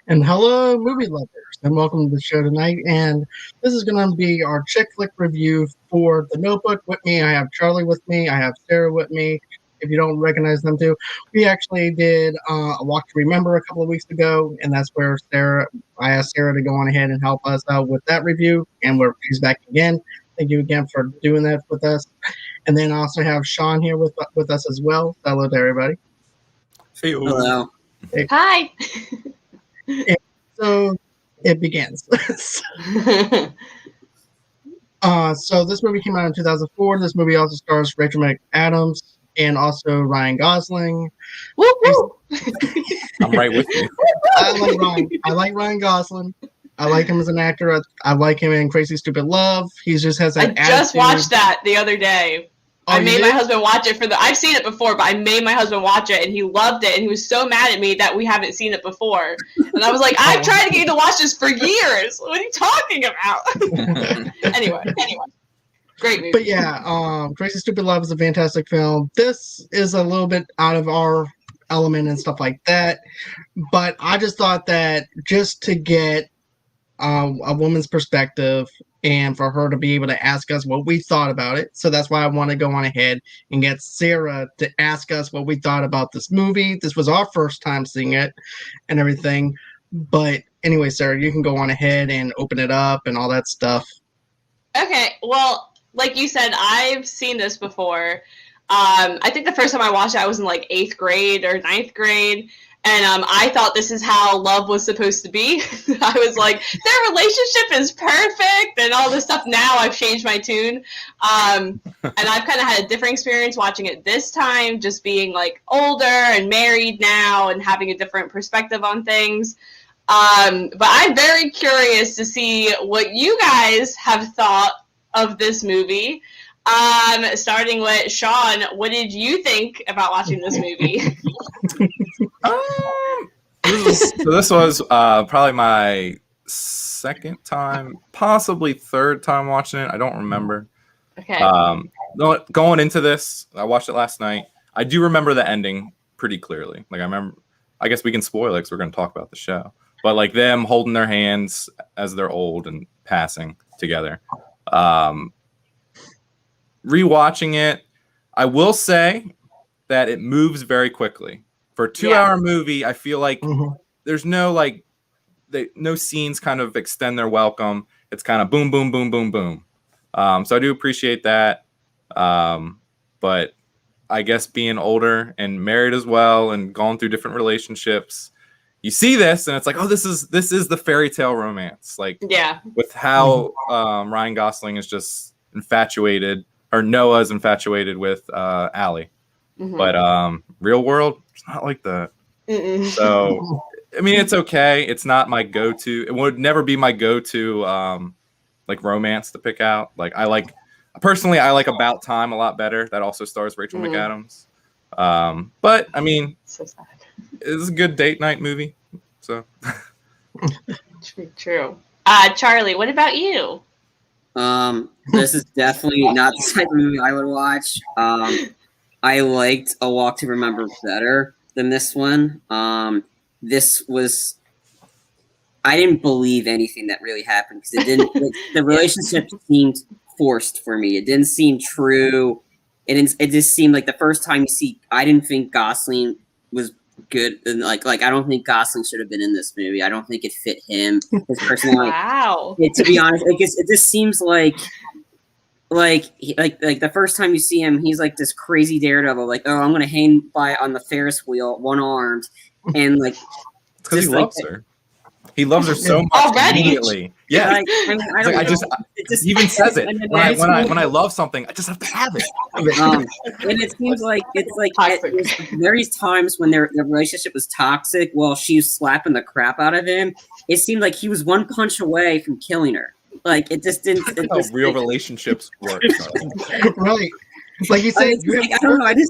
And hello, movie lovers, and welcome to the show tonight. And this is going to be our chick flick review for The Notebook. With me, I have Charlie with me, I have Sarah with me. If you don't recognize them too, we actually did a Walk to Remember a couple of weeks ago, and that's where I asked Sarah to go on ahead and help us out with that review, and she's back again. Thank you again for doing that with us. And then I also have Sean here with us as well. Hello to everybody. Hello. Hi. And so it begins. So this movie came out in 2004. This movie also stars Rachel McAdams and also Ryan Gosling. Woo woo. I'm right with you. I like Ryan Gosling. I like him as an actor. I like him in Crazy Stupid Love. He just has that attitude. Just watched that the other day. Oh, I made my husband watch it I've seen it before, but I made my husband watch it and he loved it and he was so mad at me that we haven't seen it before. And I was like, I've tried to get you to watch this for years. What are you talking about? Anyway. Great movie. But yeah, Crazy Stupid Love is a fantastic film. This is a little bit out of our element and stuff like that. But I just thought that just to get a woman's perspective and for her to be able to ask us what we thought about it. So that's why I want to go on ahead and get Sarah to ask us what we thought about this movie. This was our first time seeing it and everything. But anyway, Sarah, you can go on ahead and open it up and all that stuff. Okay, well, like you said, I've seen this before. I think the first time I watched it, I was in like 8th grade or 9th grade. And I thought this is how love was supposed to be. I was like, their relationship is perfect and all this stuff. Now I've changed my tune. And I've kind of had a different experience watching it this time, just being like older and married now and having a different perspective on things. But I'm very curious to see what you guys have thought of this movie. Starting with Sean, what did you think about watching this movie? This was probably my second time, possibly third time watching it. I don't remember. Okay. Going into this, I watched it last night. I do remember the ending pretty clearly. Like I guess we can spoil it because we're going to talk about the show. But like them holding their hands as they're old and passing together. Rewatching it, I will say that it moves very quickly. For a 2-hour movie, I feel like there's no no scenes kind of extend their welcome. It's kind of boom, boom, boom, boom, boom. So I do appreciate that. But I guess being older and married as well and going through different relationships, you see this and it's like, oh, this is the fairy tale romance. Like, with how Ryan Gosling is just infatuated, or Noah's infatuated with Allie. But real world, it's not like that. So, I mean, it's okay. It's not my go-to. It would never be my go-to like romance to pick out. Like I like About Time a lot better. That also stars Rachel McAdams. But I mean, So sad. It's a good date night movie. So True. Charlie, what about you? This is definitely not the type of movie I would watch. I liked A Walk to Remember better than this one. I didn't believe anything that really happened because it didn't. The relationship seemed forced for me. It didn't seem true. It just seemed like the first time you see. I didn't think Gosling was good, and like I don't think Gosling should have been in this movie. I don't think it fit him, his personality. Wow. To be honest, I guess it just seems like the first time you see him, he's like this crazy daredevil. Like, oh, I'm gonna hang by on the Ferris wheel, one armed, and like it's because he loves her. He loves her so much Already? immediately. Yeah, I just he even says it. When I love something, I just have to have it. And it seems like various times when their relationship was toxic, while she was slapping the crap out of him, it seemed like he was one punch away from killing her. Like it just didn't. Real relationships work. Right. Like you said, I don't know. The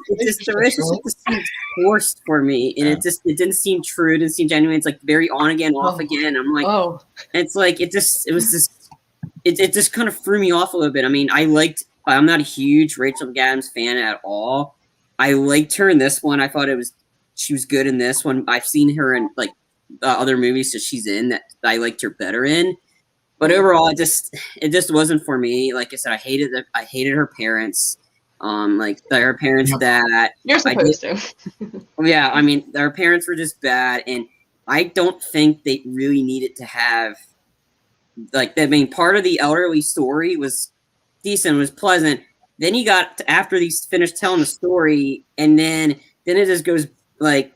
relationship just seemed forced for me, and it didn't seem true. It didn't seem genuine. It's like very on again, off again. I'm like, it's like it just kind of threw me off a little bit. I mean, I'm not a huge Rachel McAdams fan at all. I liked her in this one. I thought she was good in this one. I've seen her in like other movies that she's in that I liked her better in. But overall, it just wasn't for me. Like I said, I hated her parents. Like her parents that you're supposed to. Yeah, I mean, their parents were just bad, and I don't think they really needed to have like. I mean, part of the elderly story was decent, was pleasant. Then you got after these finished telling the story, and then it just goes like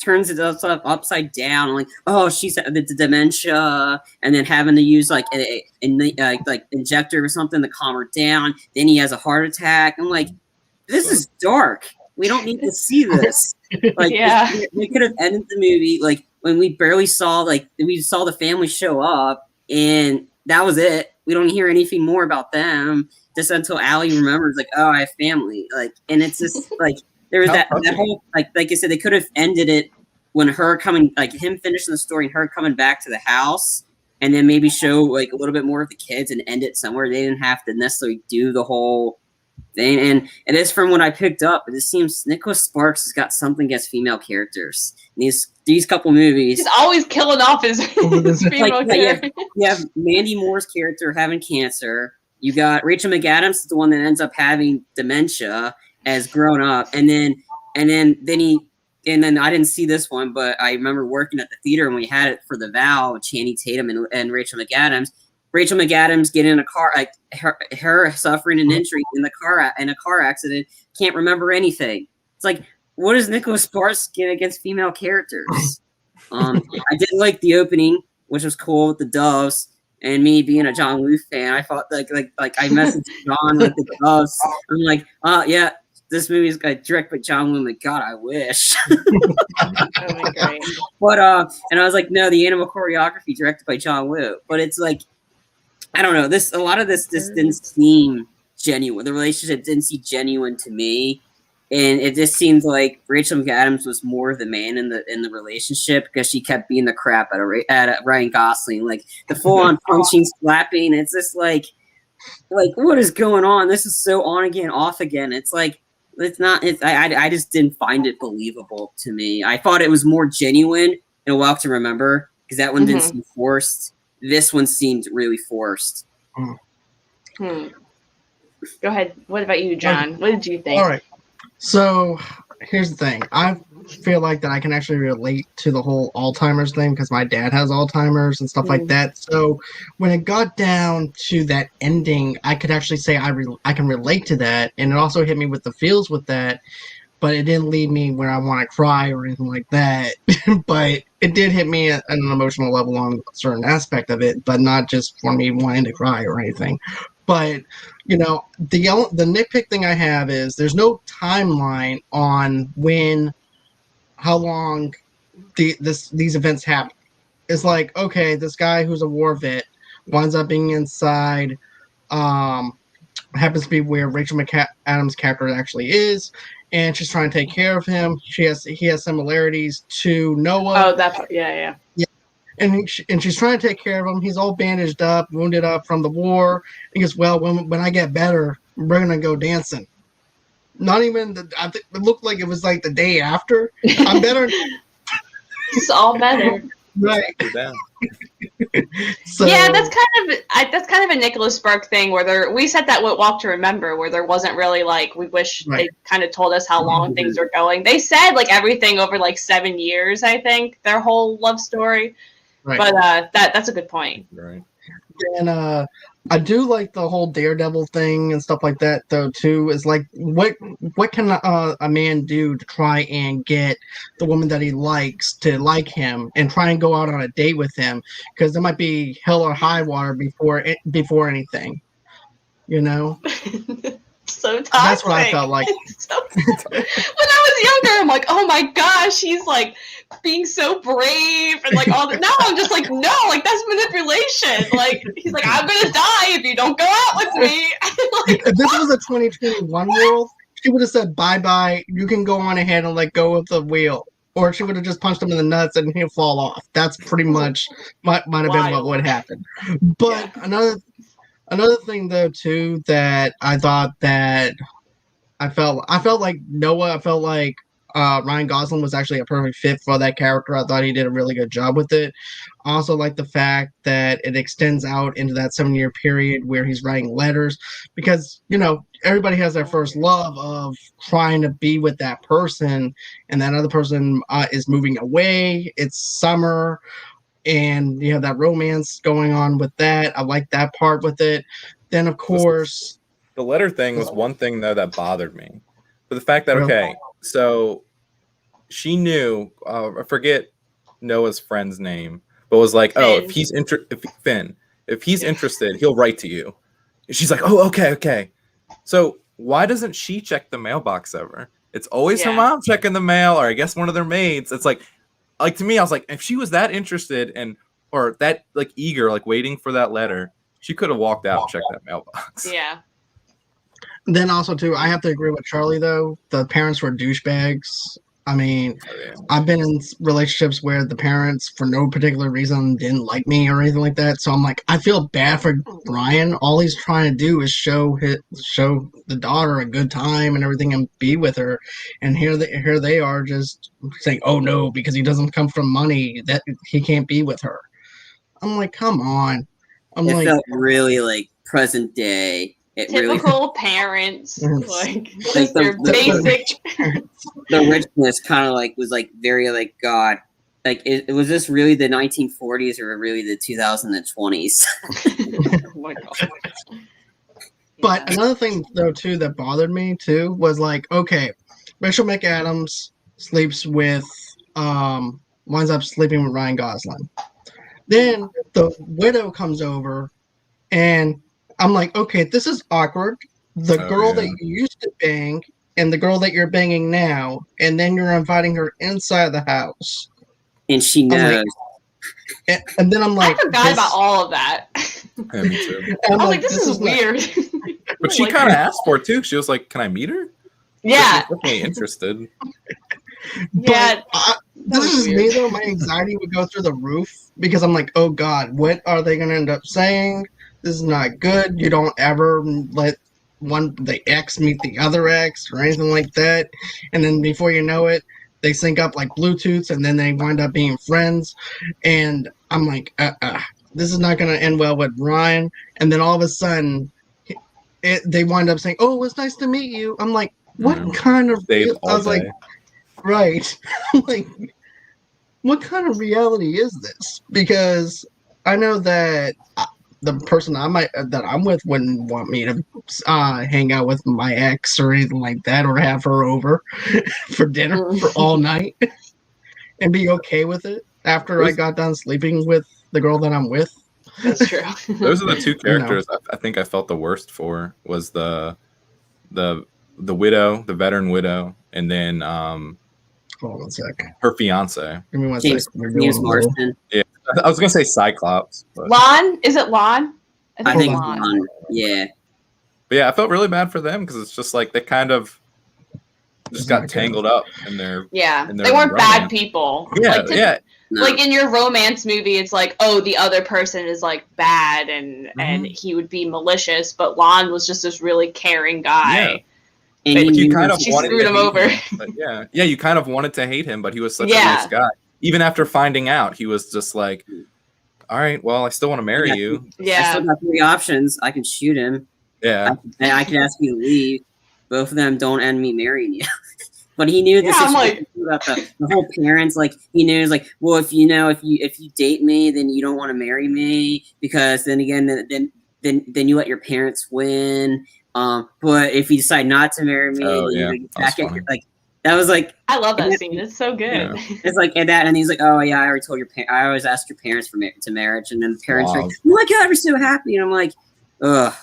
turns it upside down. Like, oh, she's the dementia, and then having to use like like injector or something to calm her down. Then he has a heart attack. I'm like, this is dark. We don't need to see this. Like, we could have ended the movie like when we barely saw we saw the family show up, and that was it. We don't hear anything more about them just until Allie remembers, like, oh, I have family. Like, and it's just like there was that whole like I said, they could have ended it when her coming, like him finishing the story and her coming back to the house, and then maybe show like a little bit more of the kids and end it somewhere. They didn't have to necessarily do the whole thing. And it is from what I picked up, it seems Nicholas Sparks has got something against female characters. In these couple movies, he's always killing off his female character. You have Mandy Moore's character having cancer. You got Rachel McAdams, the one that ends up having dementia as grown up, and then I didn't see this one, but I remember working at the theater and we had it for The Vow, Channing Tatum and Rachel McAdams. Rachel McAdams getting in a car, like her suffering an injury in a car accident, can't remember anything. It's like, what does Nicholas Sparks get against female characters? I did like the opening, which was cool with the doves. And me being a John Woo fan, I thought like I messaged John with the doves. I'm like, yeah, this movie's got directed by John Woo. I'm like, God, I wish. But and I was like, no, the animal choreography directed by John Woo. But it's like, I don't know. A lot of this didn't seem genuine. The relationship didn't seem genuine to me. And it just seems like Rachel McAdams was more the man in the relationship because she kept beating the crap out of Ryan Gosling, like the full on punching, slapping. It's just like what is going on? This is so on again, off again. It's like it's not. I just didn't find it believable to me. I thought it was more genuine in A Walk to Remember because that one didn't seem forced. This one seemed really forced. Go ahead. What about you, John? What did you think? All right. So here's the thing. I feel like that I can actually relate to the whole Alzheimer's thing because my dad has Alzheimer's and stuff like that. So when it got down to that ending, I could actually say I can relate to that. And it also hit me with the feels with that. But it didn't leave me where I want to cry or anything like that. But it did hit me at an emotional level on a certain aspect of it, but not just for me wanting to cry or anything. But, you know, the nitpick thing I have is there's no timeline on how long these events happen. It's like, okay, this guy who's a war vet winds up being inside, happens to be where Rachel McAdams' character actually is, and she's trying to take care of him. He has similarities to Noah. Oh, yeah. And she's trying to take care of him. He's all bandaged up, wounded up from the war. He goes, well, when I get better, we're gonna go dancing. Not even I think it looked like it was like the day after. I'm better. It's all better. Right. So, yeah, that's kind of a Nicholas Sparks thing where we said that with Walk to Remember, where there wasn't really like we wish they kind of told us how long things are going. They said like everything over like 7 years, I think, their whole love story. Right. But that's a good point. Right. And I do like the whole daredevil thing and stuff like that though too. Is like what can a man do to try and get the woman that he likes to like him and try and go out on a date with him, because there might be hell or high water before anything, you know. So toxic. That's what I felt like. When I was younger, I'm like, oh my gosh, he's like being so brave and like all that. Now I'm just like, no, like that's manipulation. Like he's like, I'm gonna die if you don't go out with me. Like, if this was a 2021 world, she would have said bye. You can go on ahead and let go of the wheel, or she would have just punched him in the nuts and he'll fall off. That's pretty much might have been what would happen. But Another thing though too that I thought that I felt like Noah, I felt like Ryan Gosling was actually a perfect fit for that character. I thought he did a really good job with it. Also, like the fact that it extends out into that 7-year period where he's writing letters, because everybody has their first love of trying to be with that person, and that other person is moving away. It's summer, and you have that romance going on with that. I like that part with it. Then, of course, the letter thing was one thing though that bothered me, but the fact that so she knew, I forget Noah's friend's name, but was like, Finn. Oh, if he's interested, he'll write to you. And she's like, oh, okay. So why doesn't she check the mailbox ever? It's always her mom checking the mail, or I guess one of their maids. It's like to me, I was like, if she was that interested or that like eager, like waiting for that letter, she could have walked out and checked that mailbox. Yeah. Then also too, I have to agree with Charlie though. The parents were douchebags. I mean, I've been in relationships where the parents, for no particular reason, didn't like me or anything like that. So I'm like, I feel bad for Brian. All he's trying to do is show the daughter a good time and everything, and be with her. And here they are just saying, "Oh no," because he doesn't come from money, that he can't be with her. I'm like, come on. It felt really like present day. Typical parents, like the basic. The richness kind of like was like very like God. Like, it was this really the 1940s or really the 2020s? Oh my God. But another thing though too that bothered me too was like, okay, Rachel McAdams winds up sleeping with Ryan Gosling. Then the widow comes over, and I'm like, okay, this is awkward. The girl that you used to bang and the girl that you're banging now, and then you're inviting her inside the house. And she knows. And then I'm like, I forgot about all of that. Yeah, me too. I was like, this is weird. But she kind of asked for it too. She was like, can I meet her? Yeah. She was definitely interested. Yeah. This is me though. My anxiety would go through the roof because I'm like, oh God, what are they going to end up saying? This is not good. You don't ever let the ex meet the other ex or anything like that. And then before you know it, they sync up like Bluetooths, and then they wind up being friends. And I'm like, this is not going to end well with Ryan. And then all of a sudden, they wind up saying, oh, it was nice to meet you. I'm like, what kind of... I was like, right. I'm like, what kind of reality is this? Because I know that... the person that I'm with wouldn't want me to hang out with my ex or anything like that, or have her over for dinner for all night and be okay with it after I got done sleeping with the girl that I'm with. That's true. Those are the two characters I think I felt the worst for, was the widow, the veteran widow, and then hold on 1 sec. Her fiance. Give me 1 James Marsden. Yeah. I was gonna say Cyclops. But... Lon? Is it Lon? I think Lon. Yeah. But yeah, I felt really bad for them because it's just like they kind of just got tangled up in their they weren't bad people. Yeah, Like in your romance movie, it's like, oh, the other person is like bad and he would be malicious, but Lon was just this really caring guy. Yeah. And you kind of she wanted screwed to him hate over. him, but you kind of wanted to hate him, but he was such a nice guy. Even after finding out, he was just like, all right, well, I still want to marry you. Yeah. I still got 3 options. I can shoot him. Yeah. I can ask you to leave. Both of them don't end me marrying you. But he knew the situation about the whole parents. Like, he knew, like, well, if you date me, then you don't want to marry me, because then again, then you let your parents win. But if you decide not to marry me, you back at like. That was like, I love that scene. It's so good. Yeah. It's like, and he's like, oh yeah, I already told I always asked your parents to marriage, and then the parents are like, oh my God, we're so happy, and I'm like, ugh.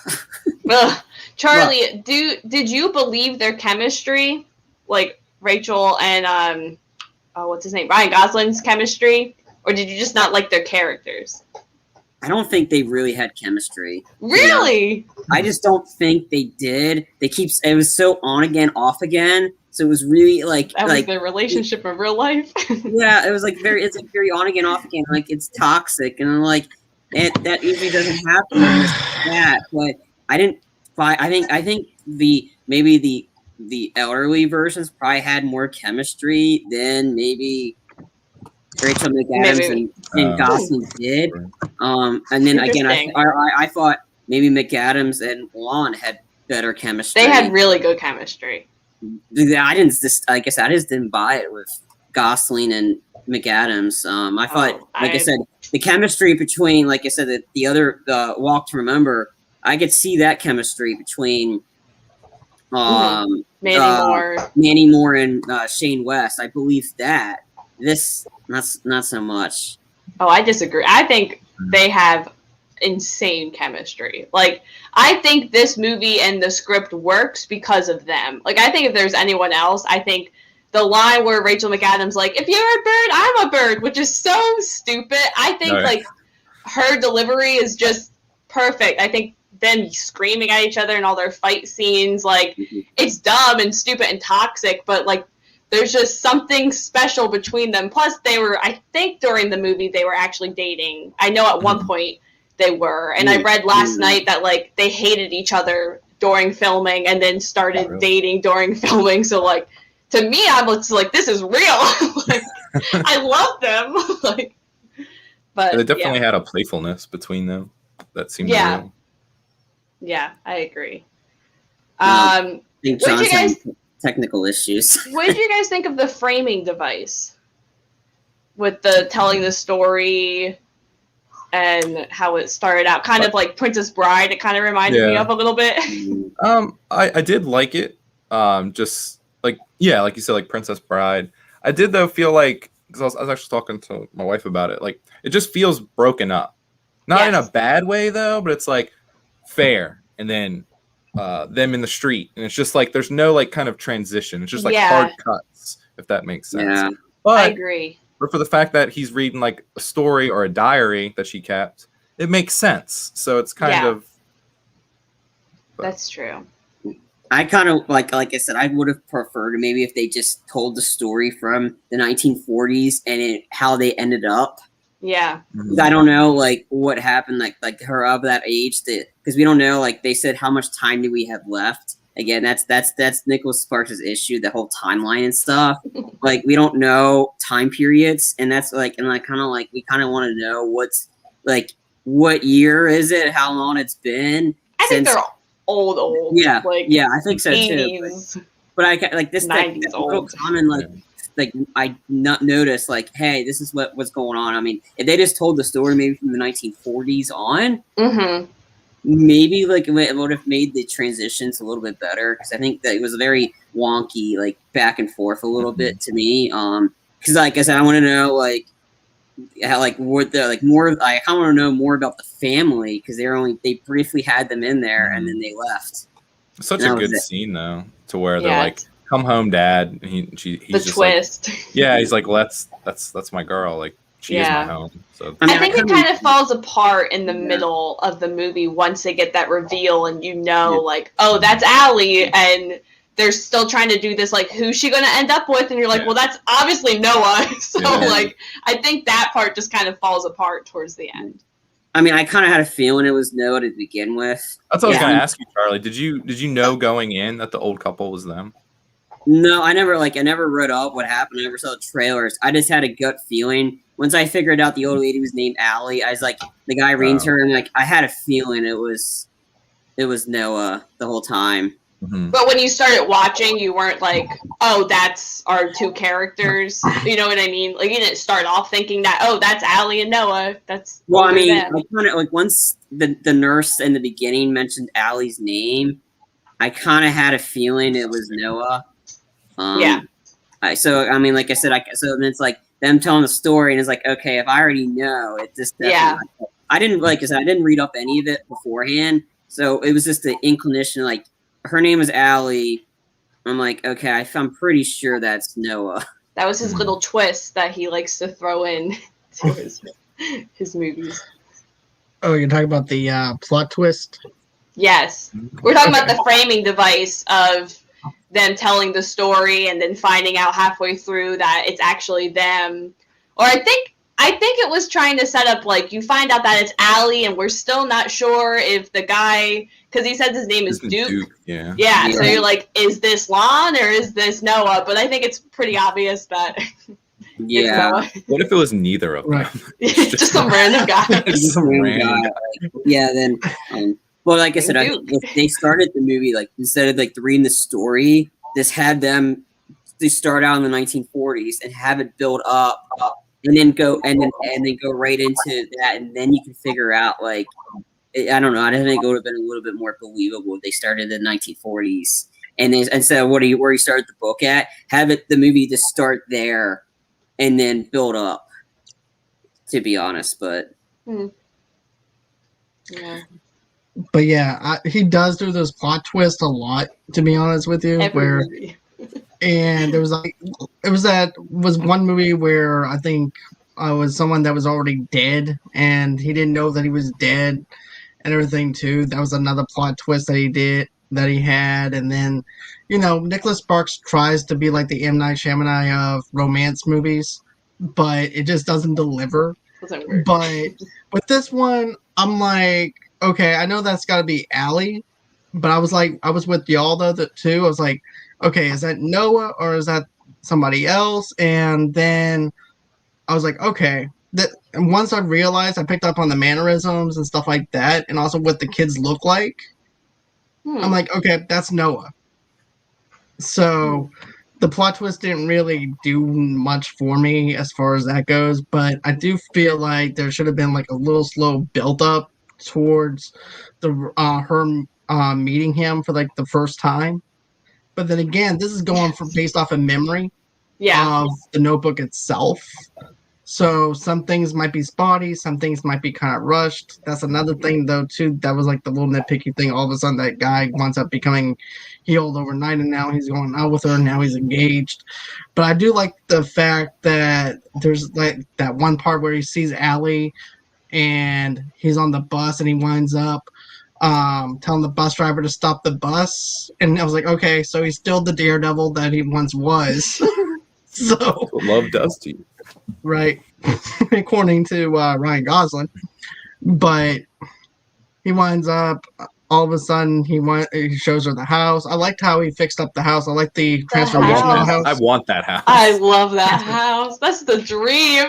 Charlie, did you believe their chemistry, like Rachel and what's his name, Ryan Gosling's chemistry, or did you just not like their characters? I don't think they really had chemistry. Really? I just don't think they did. It was so on again, off again. So it was really like that was their relationship in real life. Yeah, it was like very on again, off again. Like, it's toxic, and I'm like, that usually doesn't happen. That, but I didn't. I think maybe the elderly versions probably had more chemistry than maybe Rachel McAdams and Gosling did. And then again, I thought maybe McAdams and Blonde had better chemistry. They had really good chemistry. I just didn't buy it with Gosling and McAdams. I thought, I said, the chemistry between, like I said, the Walk to Remember, I could see that chemistry between Manny Moore and Shane West. I believe that. This not so much. Oh, I disagree. I think they have insane chemistry. Like, I think this movie and the script works because of them. Like, I think if there's anyone else, I think the line where Rachel McAdams like, if you're a bird, I'm a bird, which is so stupid. I think like her delivery is just perfect. I think them screaming at each other in all their fight scenes, like it's dumb and stupid and toxic, but like there's just something special between them. Plus they were, I think during the movie they were actually dating. I know at one point they were, and I read last night that like they hated each other during filming and then started dating during filming. So like, to me, I'm just like, this is real. Like, I love them. Like, but they definitely had a playfulness between them that seemed real. Yeah, I agree. I think John's having technical issues. What did you guys think of the framing device with the telling the story and how it started out? Kind of like Princess Bride. It kind of reminded me of a little bit. I did like it. Just like you said, like Princess Bride. I did though feel like, because I was actually talking to my wife about it, like it just feels broken up. Not in a bad way though, but it's like fair, and then them in the street, and it's just like there's no like kind of transition. It's just like hard cuts, if that makes sense. Yeah, but I agree. But for the fact that he's reading like a story or a diary that she kept, it makes sense. So it's kind of. That's true. I kind of like I said, I would have preferred maybe if they just told the story from the 1940s and how they ended up. Yeah. I don't know like what happened, like her of that age, because we don't know. Like they said, how much time do we have left? Again, that's Nicholas Sparks' issue, the whole timeline and stuff. Like we don't know time periods, and that's like, and like kind of like we kind of want to know what's like what year is it, how long it's been. I think they're old. Yeah, like yeah, I think so 80s, too. But I like this 90s like, old. Common like I not notice like, hey, this is what's going on. I mean, if they just told the story maybe from the 1940s on, maybe like it would have made the transitions a little bit better, because I think that it was very wonky, like back and forth a little bit to me. Because like I said, I want to know like how like what the like more. I kind of want to know more about the family, because they briefly had them in there and then they left. Such a good scene though, to where they're like, "Come home, Dad." And he's the just twist. Like, he's like, that's my girl. Like she is my home. So I think it kind of falls apart in the middle of the movie once they get that reveal, and like, oh, that's Allie, and they're still trying to do this, like, who's she going to end up with? And you're like, well, that's obviously Noah. So, like, I think that part just kind of falls apart towards the end. I mean, I kind of had a feeling it was Noah to begin with. That's what I was going to ask you, Charlie. Did you know going in that the old couple was them? No, I never read up what happened. I never saw the trailers. I just had a gut feeling. Once I figured out the old lady was named Allie, I was like, the guy reads her, and like I had a feeling it was Noah the whole time. But when you started watching, you weren't like, oh, that's our two characters. You know what I mean? Like, you didn't start off thinking that, oh, that's Allie and Noah. That's I mean, I kind of like once the nurse in the beginning mentioned Allie's name, I kind of had a feeling it was Noah. So I mean, like I said, so then it's like them telling the story, and it's like, okay, if I already know it, just I didn't like I said, I didn't read up any of it beforehand, so it was just the inclination, like her name is Allie. I'm like, okay, I'm pretty sure that's Noah. That was his little twist that he likes to throw in to his movies. Oh, you're talking about the plot twist? Yes, we're talking about the framing device of them telling the story and then finding out halfway through that it's actually them. Or I I think it was trying to set up, like, you find out that it's Allie, and we're still not sure if the guy, because he says his name is Duke. Yeah. Yeah, so you're like, is this Lon or is this Noah? But I think it's pretty obvious that it's Noah. What if it was neither of them? Right. Just some random guy. Just some random guy. Yeah, then, well, like I said, I think if they started the movie, like, instead of, like, reading the story, this had them, they start out in the 1940s and have it build up, and then go right into that, and then you can figure out, like, I don't know, I think it would have been a little bit more believable if they started in the 1940s, and then instead of where you started the book at, have the movie just start there, and then build up. To be honest, but yeah. But yeah, he does do those plot twists a lot. To be honest with you, and there was like was one movie where I think was someone that was already dead, and he didn't know that he was dead, and everything too. That was another plot twist that he had, and then Nicholas Sparks tries to be like the M. Night Shyamalan of romance movies, but it just doesn't deliver. But with this one, I'm like, okay, I know that's got to be Allie, but I was with y'all though too. I was like, okay, is that Noah or is that somebody else? And then I was like, okay. And once I realized, I picked up on the mannerisms and stuff like that, and also what the kids look like. I'm like, okay, that's Noah. So the plot twist didn't really do much for me as far as that goes, but I do feel like there should have been like a little slow build up towards her meeting him for like the first time. But then again, this is going based off of memory of the Notebook itself. So some things might be spotty, some things might be kind of rushed. That's another thing, though, too. That was like the little nitpicky thing. All of a sudden, that guy winds up becoming healed overnight, and now he's going out with her, and now he's engaged. But I do like the fact that there's like that one part where he sees Allie, and he's on the bus, and he winds up telling the bus driver to stop the bus. And I was like, okay, so he's still the daredevil that he once was. So what love does to you. Right, according to Ryan Gosling, but he winds up all of a sudden he shows her the house. I liked how he fixed up the house. I like the transformation of the house. I want that house. I love that house. That's the dream.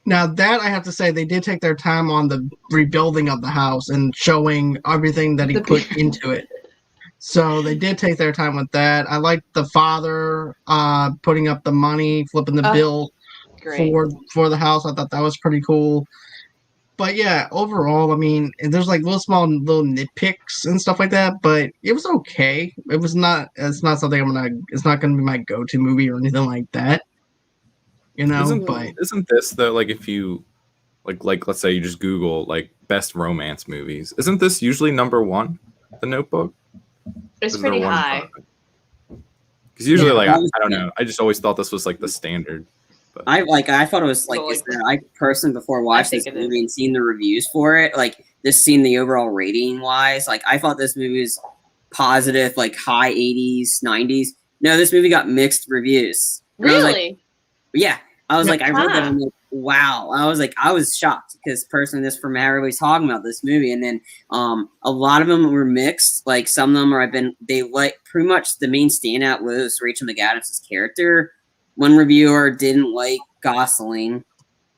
Now that I have to say, they did take their time on the rebuilding of the house and showing everything that he put into it. So they did take their time with that. I liked the father putting up the money, flipping the bill for the house. I thought that was pretty cool. But yeah, overall, I mean, there's like little nitpicks and stuff like that, but it was okay. It's not something it's not gonna be my go-to movie or anything like that. Isn't this though, like, if you like let's say you just Google like best romance movies, isn't this usually number one, The Notebook? It's pretty high. Because usually, I don't know. I just always thought this was like the standard. But I thought it was like, I personally, before watching this movie and seeing the reviews for it, like just seeing the overall rating wise, like I thought this movie was positive, like high 80s, 90s. No, this movie got mixed reviews. Really? I was like, I read that and I'm like, wow. I was shocked because personally, this from everybody's talking about this movie, and then a lot of them were mixed. Like some of them pretty much the main standout was Rachel McAdams' character. One reviewer didn't like Gosling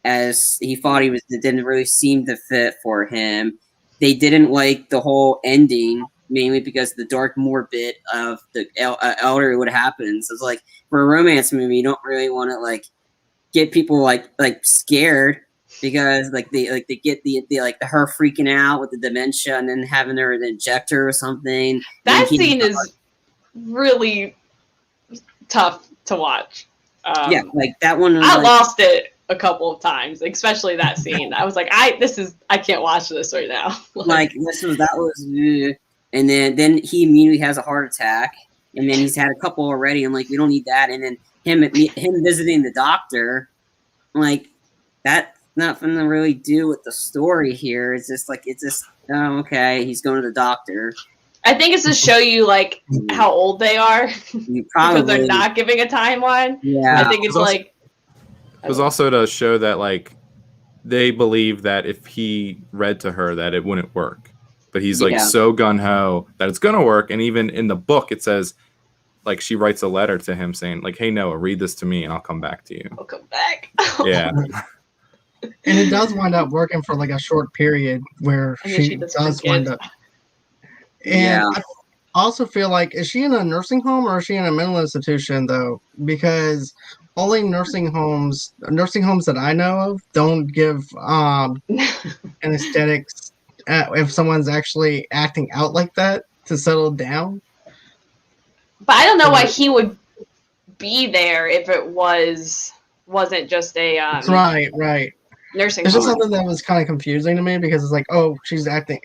as he thought it didn't really seem to fit for him. They didn't like the whole ending, mainly because the dark morbid of the elder what happens. So it's like for a romance movie, you don't really want to like get people like scared because they get the her freaking out with the dementia and then having her inject her or something. That scene is really tough to watch. Like that one. I lost it a couple of times, especially that scene. I was like, I can't watch this right now. that was, and then he immediately has a heart attack, and then he's had a couple already. I'm like, we don't need that, and then him visiting the doctor, like that's nothing to really do with the story here. It's just okay, he's going to the doctor. I think it's to show you like how old they are because they're not giving a timeline. Yeah, I think it's like It was also to show that like they believe that if he read to her that it wouldn't work. But he's like so gun-ho that it's gonna work. And even in the book it says like she writes a letter to him saying like, "Hey Noah, read this to me and I'll come back to you." I'll come back. Yeah. And it does wind up working for like a short period where she does wind up. And I also feel like, is she in a nursing home or is she in a mental institution though? Because only nursing homes that I know of don't give anesthetics if someone's actually acting out like that to settle down. But I don't know why he would be there if it wasn't just a right. nursing It's home. just something that was kind of confusing to me because it's like, oh, she's acting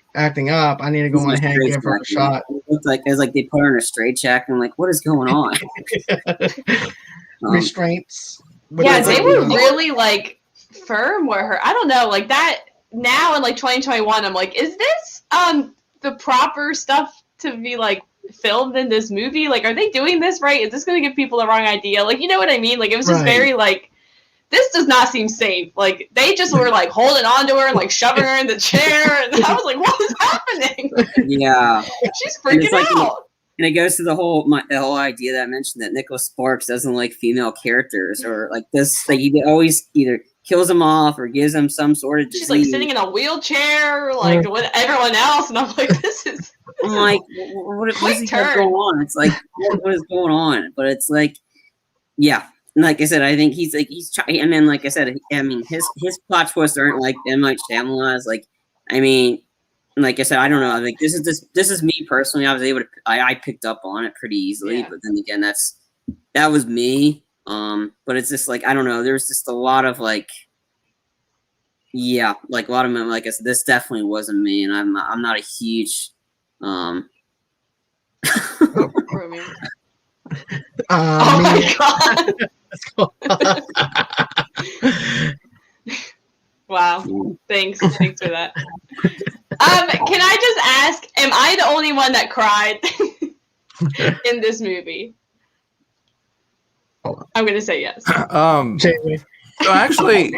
up. I need to go on ahead and give her a shot. It's like they put her in a straitjacket. I'm like, what is going on? Restraints. Yeah, they were really like firm with her. I don't know, like that now in like 2021. I'm like, is this the proper stuff to be like filmed in this movie? Like, are they doing this right? Is this going to give people the wrong idea? Like, you know what I mean? Like, it was just very like, this does not seem safe. Like, they just were like holding on to her and like shoving her in the chair, and I was like, what is happening? Yeah, she's freaking out. And it goes to the whole idea that I mentioned that Nicholas Sparks doesn't like female characters, or like this, like he always either kills them off or gives them some sort of disease. She's like sitting in a wheelchair, like with everyone else, and I'm like, this is. I'm like, what is going on? It's like, what is going on? But it's like, yeah. Like I said, I think he's and then like I said, I mean, his plot twists aren't like M. Night Shyamalan's. Like, I mean, like I said, I don't know. Like this is me personally. I was able to, I picked up on it pretty easily. But then again, that was me. But it's just like, I don't know. There's just a lot of like, like a lot of men. Like I said, this definitely wasn't me, and I'm not a huge. Oh my god. Wow. Thanks for that. Can I just ask, am I the only one that cried in this movie? I'm gonna say yes. So actually,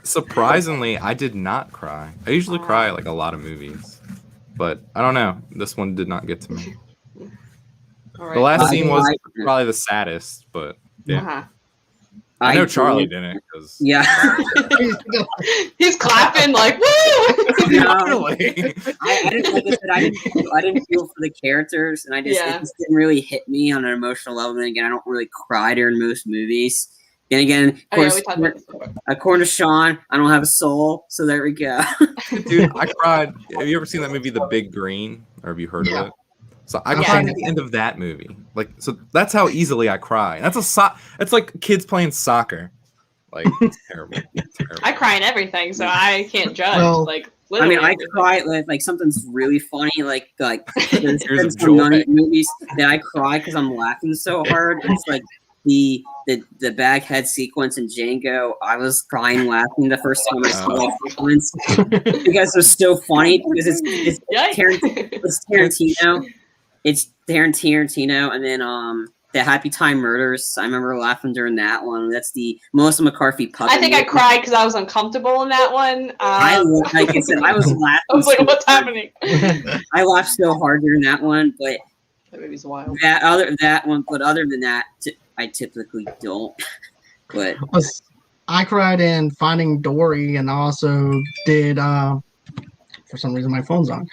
surprisingly, I did not cry. I usually cry like a lot of movies, but I don't know. This one did not get to me. Right. The last scene was probably the saddest, but yeah. I know Charlie didn't because he's clapping like woo. I didn't feel for the characters, and it just didn't really hit me on an emotional level. And again, I don't really cry during most movies. And again, of course, according to Sean, I don't have a soul, so there we go. Dude, I cried. Have you ever seen that movie, The Big Green, or have you heard of it? So I cried at the end of that movie. Like, so that's how easily I cry. That's it's like kids playing soccer. Like, it's terrible. I cry in everything, so I can't judge. Well, like, I mean, I cry like something's really funny. Like there's some movies that I cry because I'm laughing so hard. It's like the Baghead sequence in Django. I was crying laughing the first time I saw that sequence because it was so funny because it's Tarantino. It's Tarantino, and then the Happy Time Murders. I remember laughing during that one. That's the Melissa McCarthy puppet. I think I cried because I was uncomfortable in that one. Like I said, I was laughing. I was like, "What's happening?" I laughed so hard during that one, but that movie's wild. That one, but other than that, I typically don't. But I cried in Finding Dory, and also did. For some reason, my phone's on.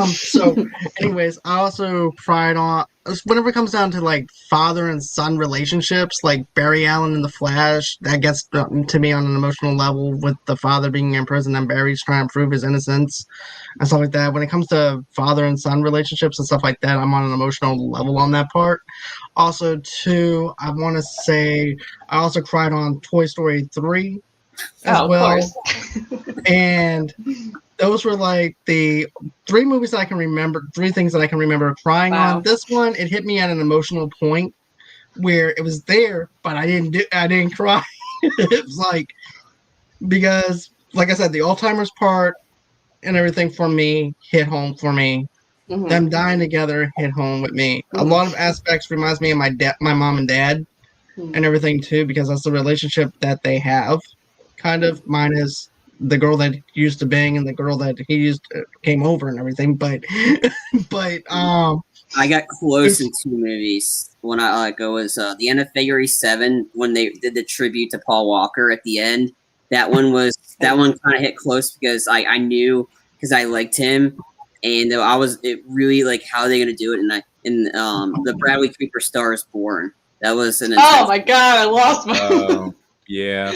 So, anyways, I also cried on whenever it comes down to like father and son relationships, like Barry Allen in The Flash. That gets to me on an emotional level with the father being in prison and Barry's trying to prove his innocence and stuff like that. When it comes to father and son relationships and stuff like that, I'm on an emotional level on that part. Also, too, I want to say I also cried on Toy Story 3 as well. And those were like the three things that I can remember crying on. This one, it hit me at an emotional point where it was there, but I didn't cry. It was like, because like I said, the Alzheimer's part and everything for me hit home for me. Mm-hmm. Them dying together hit home with me. Mm-hmm. A lot of aspects reminds me of my mom and dad and everything too, because that's the relationship that they have, kind of, minus the girl that used to bang and the girl that he used to, came over and everything. But I got close in 2 movies when I it was the end of February 7 when they did the tribute to Paul Walker at the end. That one kind of hit close because I knew because I liked him, and it really like how are they gonna do it, and the Bradley Cooper Star is Born. That was an oh my god, I lost my. Yeah.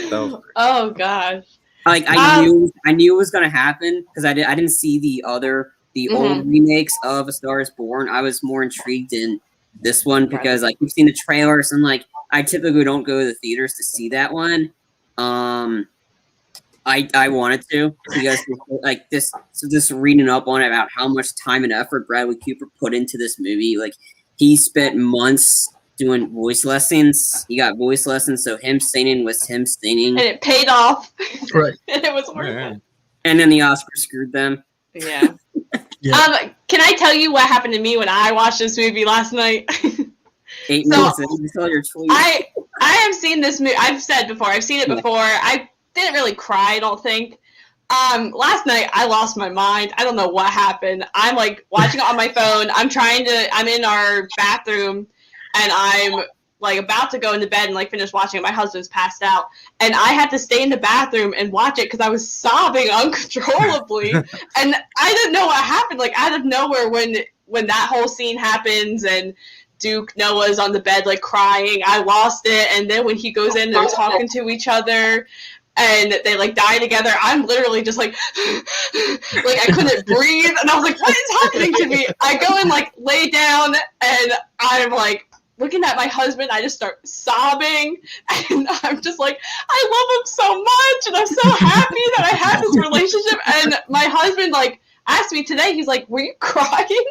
Oh gosh. Like I knew it was gonna happen because I didn't see the old remakes of A Star Is Born. I was more intrigued in this one because like we've seen the trailers and like I typically don't go to the theaters to see that one. I wanted to because like this. So just reading up on it about how much time and effort Bradley Cooper put into this movie. Like he spent months doing voice lessons. He got voice lessons, so him singing was him singing, and it paid off. Right. And it was worth it. And then the Oscars screwed them. Yeah. Yeah. Can I tell you what happened to me when I watched this movie last night? 8 minutes in, you saw your tweet. I have seen this movie. I've said before. I've seen it before. I didn't really cry. I don't think. Last night I lost my mind. I don't know what happened. I'm like watching it on my phone. I'm in our bathroom, and I'm like about to go into bed and like finish watching it. My husband's passed out, and I had to stay in the bathroom and watch it because I was sobbing uncontrollably, and I didn't know what happened. Like out of nowhere, when that whole scene happens and Duke Noah's on the bed like crying, I lost it. And then when he goes in, they're talking to each other. And they like die together. I'm literally just like I couldn't breathe, and I was like, "What is happening to me?" I go and like lay down, and I'm like looking at my husband. I just start sobbing, and I'm just like, "I love him so much, and I'm so happy that I have this relationship." And my husband like asked me today. He's like, "Were you crying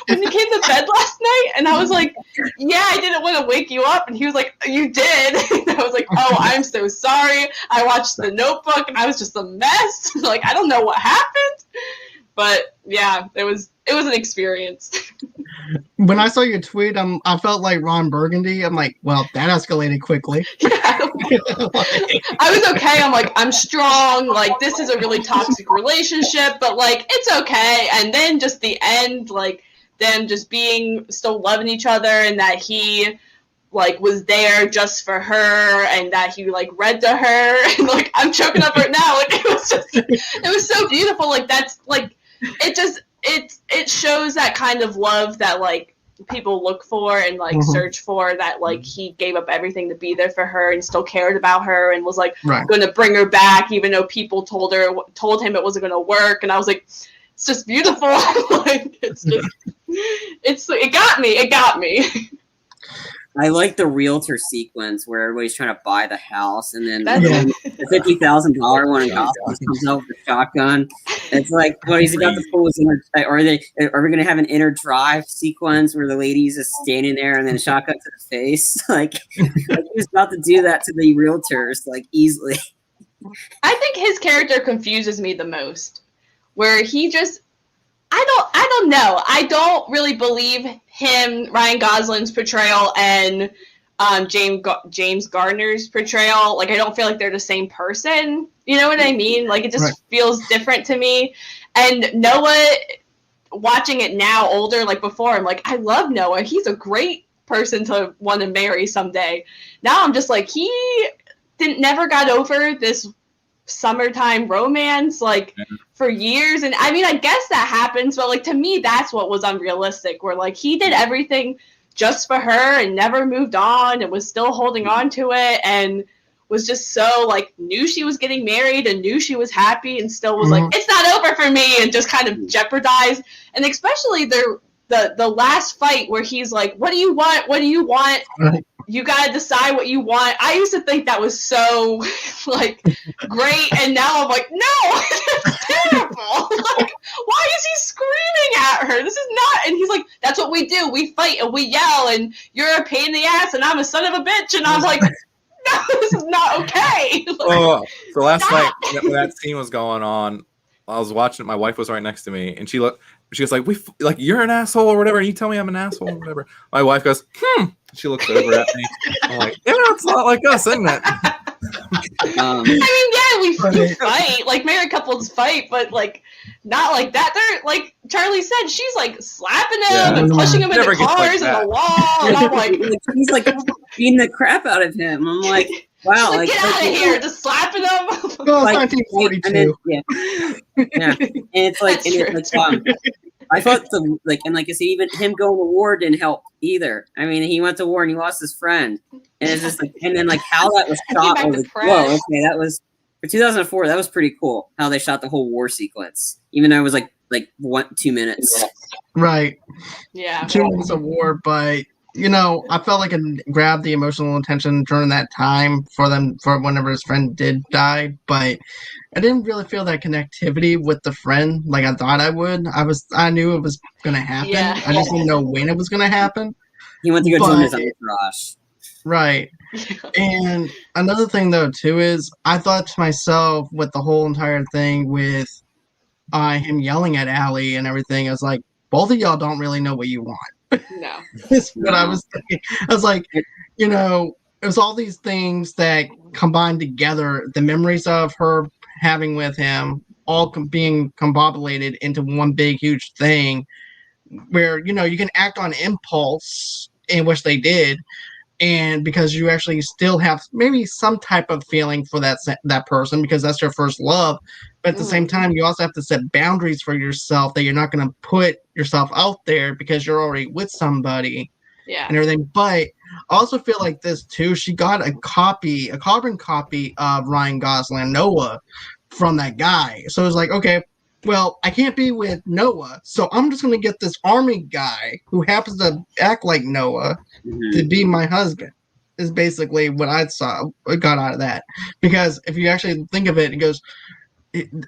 when you came to bed last night?" And I was like, "Yeah, I didn't want to wake you up." And he was like, "You did." And I was like, "Oh, I'm so sorry. I watched The Notebook and I was just a mess. Like, I don't know what happened." But yeah, it was an experience. When I saw your tweet, I felt like Ron Burgundy. I'm like, well, that escalated quickly. Yeah. I was okay. I'm like, I'm strong. Like, this is a really toxic relationship, but like, it's okay. And then just the end, like them just being still loving each other, and that he like was there just for her, and that he like read to her, and like I'm choking up right now. Like it was so beautiful. Like that's like it shows that kind of love that like people look for and like search for, that like he gave up everything to be there for her and still cared about her and was like going to bring her back even though people told him it wasn't going to work. And I was like, it's just beautiful. Like it got me. I like the realtor sequence where everybody's trying to buy the house, and then the $50,000 one comes out with a shotgun. It's like, well, he's about to pull his are we going to have an inner drive sequence where the lady's just standing there and then a shotgun to the face? Like he's about to do that to the realtors like easily. I think his character confuses me the most, where he just I don't know. I don't really believe him, Ryan Gosling's portrayal, and James Garner's portrayal. Like, I don't feel like they're the same person. You know what I mean? Like, it just feels different to me. And Noah, watching it now, older, like before, I'm like, I love Noah. He's a great person to want to marry someday. Now I'm just like, he never got over this summertime romance like for years. And I mean, I guess that happens, but like to me that's what was unrealistic, where like he did everything just for her and never moved on and was still holding on to it, and was just so like knew she was getting married and knew she was happy and still was like, it's not over for me, and just kind of jeopardized. And especially the last fight where he's like, what do you want? You gotta decide what you want. I used to think that was so like great, and now I'm like, no, it's terrible. Like, why is he screaming at her? This is not. And he's like, that's what we do. We fight and we yell, and you're a pain in the ass, and I'm a son of a bitch. And I'm like, no, this is not okay. Like, so last night when that scene was going on, I was watching it. My wife was right next to me, and she looked. She goes like you're an asshole or whatever, and you tell me I'm an asshole or whatever. My wife goes, She looks over at me. I'm like, yeah, it's a lot like us, isn't it? I mean, yeah, we fight. Like, married couples fight, but, like, not like that. They're, like Charlie said, she's, like, slapping him and pushing him into cars and the wall. And I'm like... He's, like, beating the crap out of him. I'm like, wow. Like, get out of here. Just slapping him. Well, it's 1942. Yeah. And it's like... I thought and like I said, even him going to war didn't help either. I mean, he went to war and he lost his friend, and it's just like, and then like how that was shot. I was like, whoa, okay, that was for 2004. That was pretty cool. How they shot the whole war sequence, even though it was like 2 minutes. Right. Yeah. 2 minutes of war, but I felt like it grabbed the emotional attention during that time for whenever his friend did die, but I didn't really feel that connectivity with the friend like I thought I would. I knew it was going to happen. Yeah. I just didn't know when it was going to happen. He went to go join his entourage. Right. And another thing, though, too, is I thought to myself with the whole entire thing with him yelling at Allie and everything, I was like, both of y'all don't really know what you want. No. That's what I was thinking. I was like, it was all these things that combined together, the memories of her having with him, all being combobulated into one big, huge thing where, you can act on impulse, in which they did, and because you actually still have maybe some type of feeling for that person because that's your first love, but at the same time you also have to set boundaries for yourself that you're not going to put yourself out there because you're already with somebody and everything. But I also feel like this too, she got a carbon copy of Ryan Gosling, Noah, from that guy. So it's like, okay, well, I can't be with Noah, so I'm just going to get this army guy who happens to act like Noah to be my husband, is basically what I got out of that. Because if you actually think of it,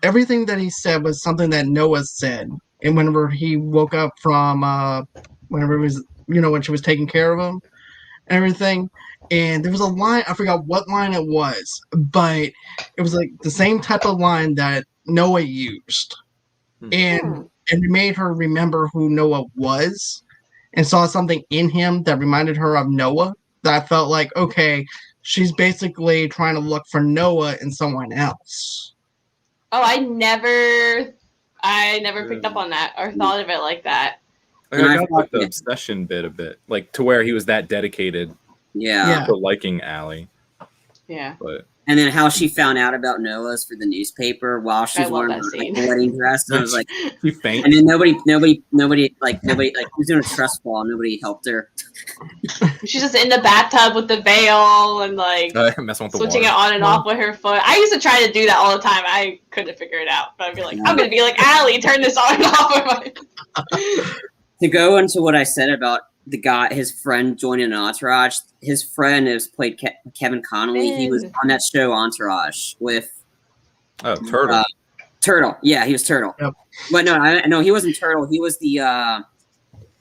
everything that he said was something that Noah said. And whenever he woke up from, whenever it was, when she was taking care of him and everything. And there was a line, I forgot what line it was, but it was like the same type of line that Noah used. And it made her remember who Noah was and saw something in him that reminded her of Noah, that I felt like, okay, she's basically trying to look for Noah in someone else. Oh, I never picked up on that or thought of it like that. I got like the obsession bit a bit, like to where he was that dedicated to liking Allie. Yeah. And then how she found out about Noah's for the newspaper while she's wearing her wedding dress. And I was like, she fainted. And then nobody was doing a trust fall. Nobody helped her. She's just in the bathtub with the veil and switching it on and off with her foot. I used to try to do that all the time. I couldn't figure it out, but I'd be like, I'm gonna be like Allie, turn this on and off with my. To go into what I said about the guy, his friend joining an entourage. His friend is played Kevin Connolly. He was on that show Entourage with Turtle. Turtle, yeah, he was Turtle. Yep. But no, he wasn't Turtle. He was the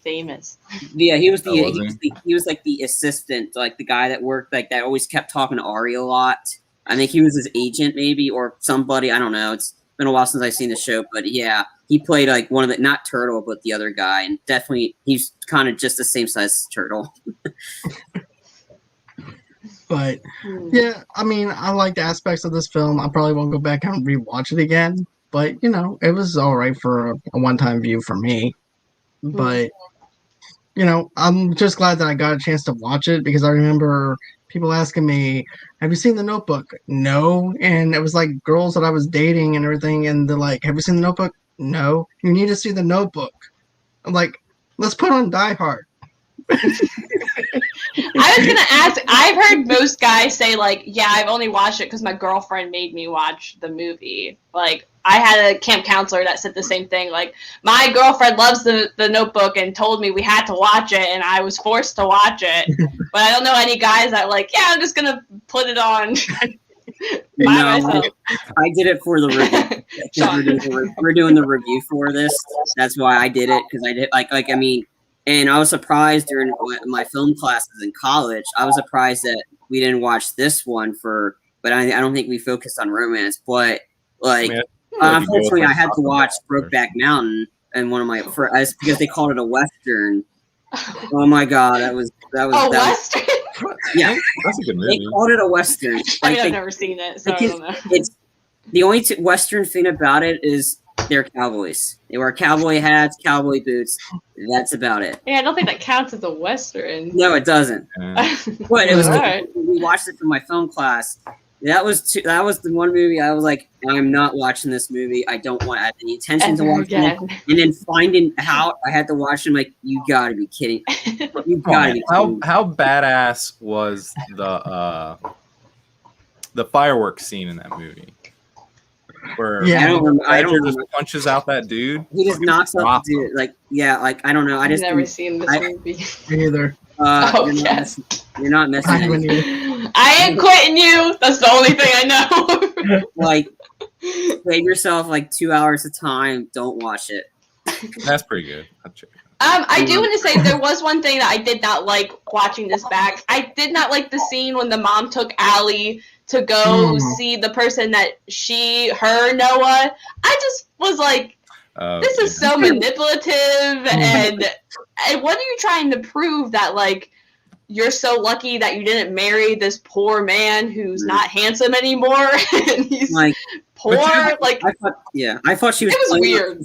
famous. Yeah, he was he was like the assistant, like the guy that worked, like that always kept talking to Ari a lot. I think he was his agent, maybe, or somebody. I don't know. It's been a while since I've seen the show, but yeah. He played like one of the, not Turtle, but the other guy, and definitely he's kind of just the same size as Turtle. But yeah, I mean, I liked aspects of this film. I probably won't go back and rewatch it again, but it was all right for a one-time view for me. But I'm just glad that I got a chance to watch it because I remember people asking me, have you seen The Notebook? No. And it was like girls that I was dating and everything, and they're like, have you seen The Notebook? No. You need to see The Notebook. I'm like, let's put on Die Hard. I was gonna ask, I've heard most guys say like, yeah, I've only watched it because my girlfriend made me watch the movie. Like, I had a camp counselor that said the same thing. Like, my girlfriend loves the Notebook and told me we had to watch it, and I was forced to watch it. But I don't know any guys that like, yeah, I'm just gonna put it on by myself. I did it for the review. We're doing the review for this. That's why I did it, because I did I mean. And I was surprised during my film classes in college. I was surprised that we didn't watch this one but I don't think we focused on romance. But unfortunately, I had to watch Brokeback Mountain and one of my friends because they called it a Western. Oh my god, that was Western. Yeah, that's a good they movie. called it a Western. I mean, I've never seen it, so I don't know. It's the only Western thing about it is they're cowboys. They wear cowboy hats, cowboy boots. That's about it. Yeah, I don't think that counts as a Western. No, it doesn't. But it was Alright. we watched it for my film class. That was the one movie I was like, I'm not watching this movie. I don't want any intention to watch it. And then finding out I had to watch it, I'm like, you gotta be kidding. You gotta be kidding. How badass was the fireworks scene in that movie? Where I don't just punches out that dude. He just knocks out the dude. Like, yeah, like I don't know. I've never seen this movie. Me either. You're not missing anything. I ain't quitting you. That's the only thing I know. Like, save yourself like 2 hours of time. Don't watch it. That's pretty good. I do want to say there was one thing that I did not like watching this back. I did not like the scene when the mom took Allie to go see the person that Noah. I just was like, this is so manipulative, and what are you trying to prove that, like, you're so lucky that you didn't marry this poor man who's not handsome anymore, and he's like poor. Like, I thought she was. It was weird.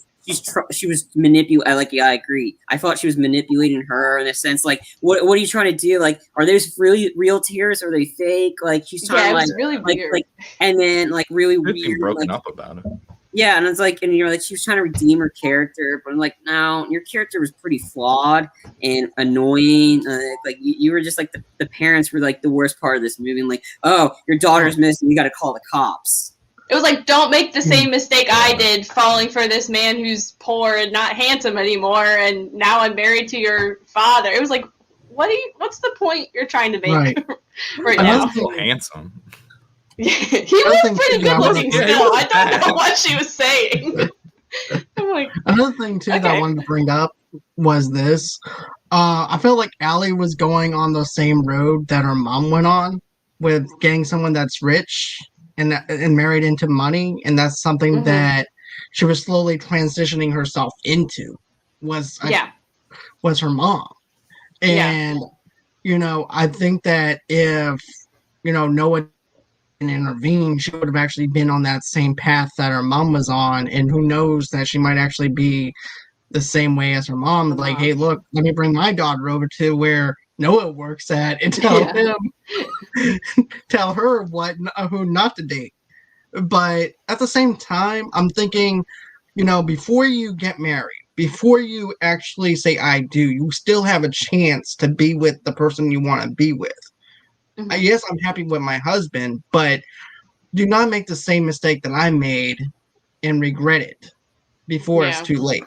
She was manipulating. Like, yeah, I agree. I thought she was manipulating her in a sense. Like, what are you trying to do? Like, are those really real tears? Or are they fake? Like, she's trying to, it was really weird. Like, and then like really weird. Broken up about it. Yeah, and it's like, and you're like, she was trying to redeem her character, but I'm like, no, your character was pretty flawed and annoying. Like, you were just like the parents were like the worst part of this movie. And like, oh, your daughter's missing, you got to call the cops. It was like, don't make the same mistake I did, falling for this man who's poor and not handsome anymore, and now I'm married to your father. It was like, what's the point you're trying to make right now? So handsome. He was pretty good looking still. I don't know what she was saying. I'm like, another thing too that I wanted to bring up was this. I felt like Allie was going on the same road that her mom went on, with getting someone that's rich and married into money, and that's something that she was slowly transitioning herself into. Was her mom, and I think that if Noah didn't intervene, she would have actually been on that same path that her mom was on, and who knows that she might actually be the same way as her mom. Like, hey, look, let me bring my daughter over to where Noah works at and tell her who not to date. But at the same time, I'm thinking, before you get married, before you actually say I do, you still have a chance to be with the person you want to be with. Yes, I'm happy with my husband, but do not make the same mistake that I made and regret it before it's too late.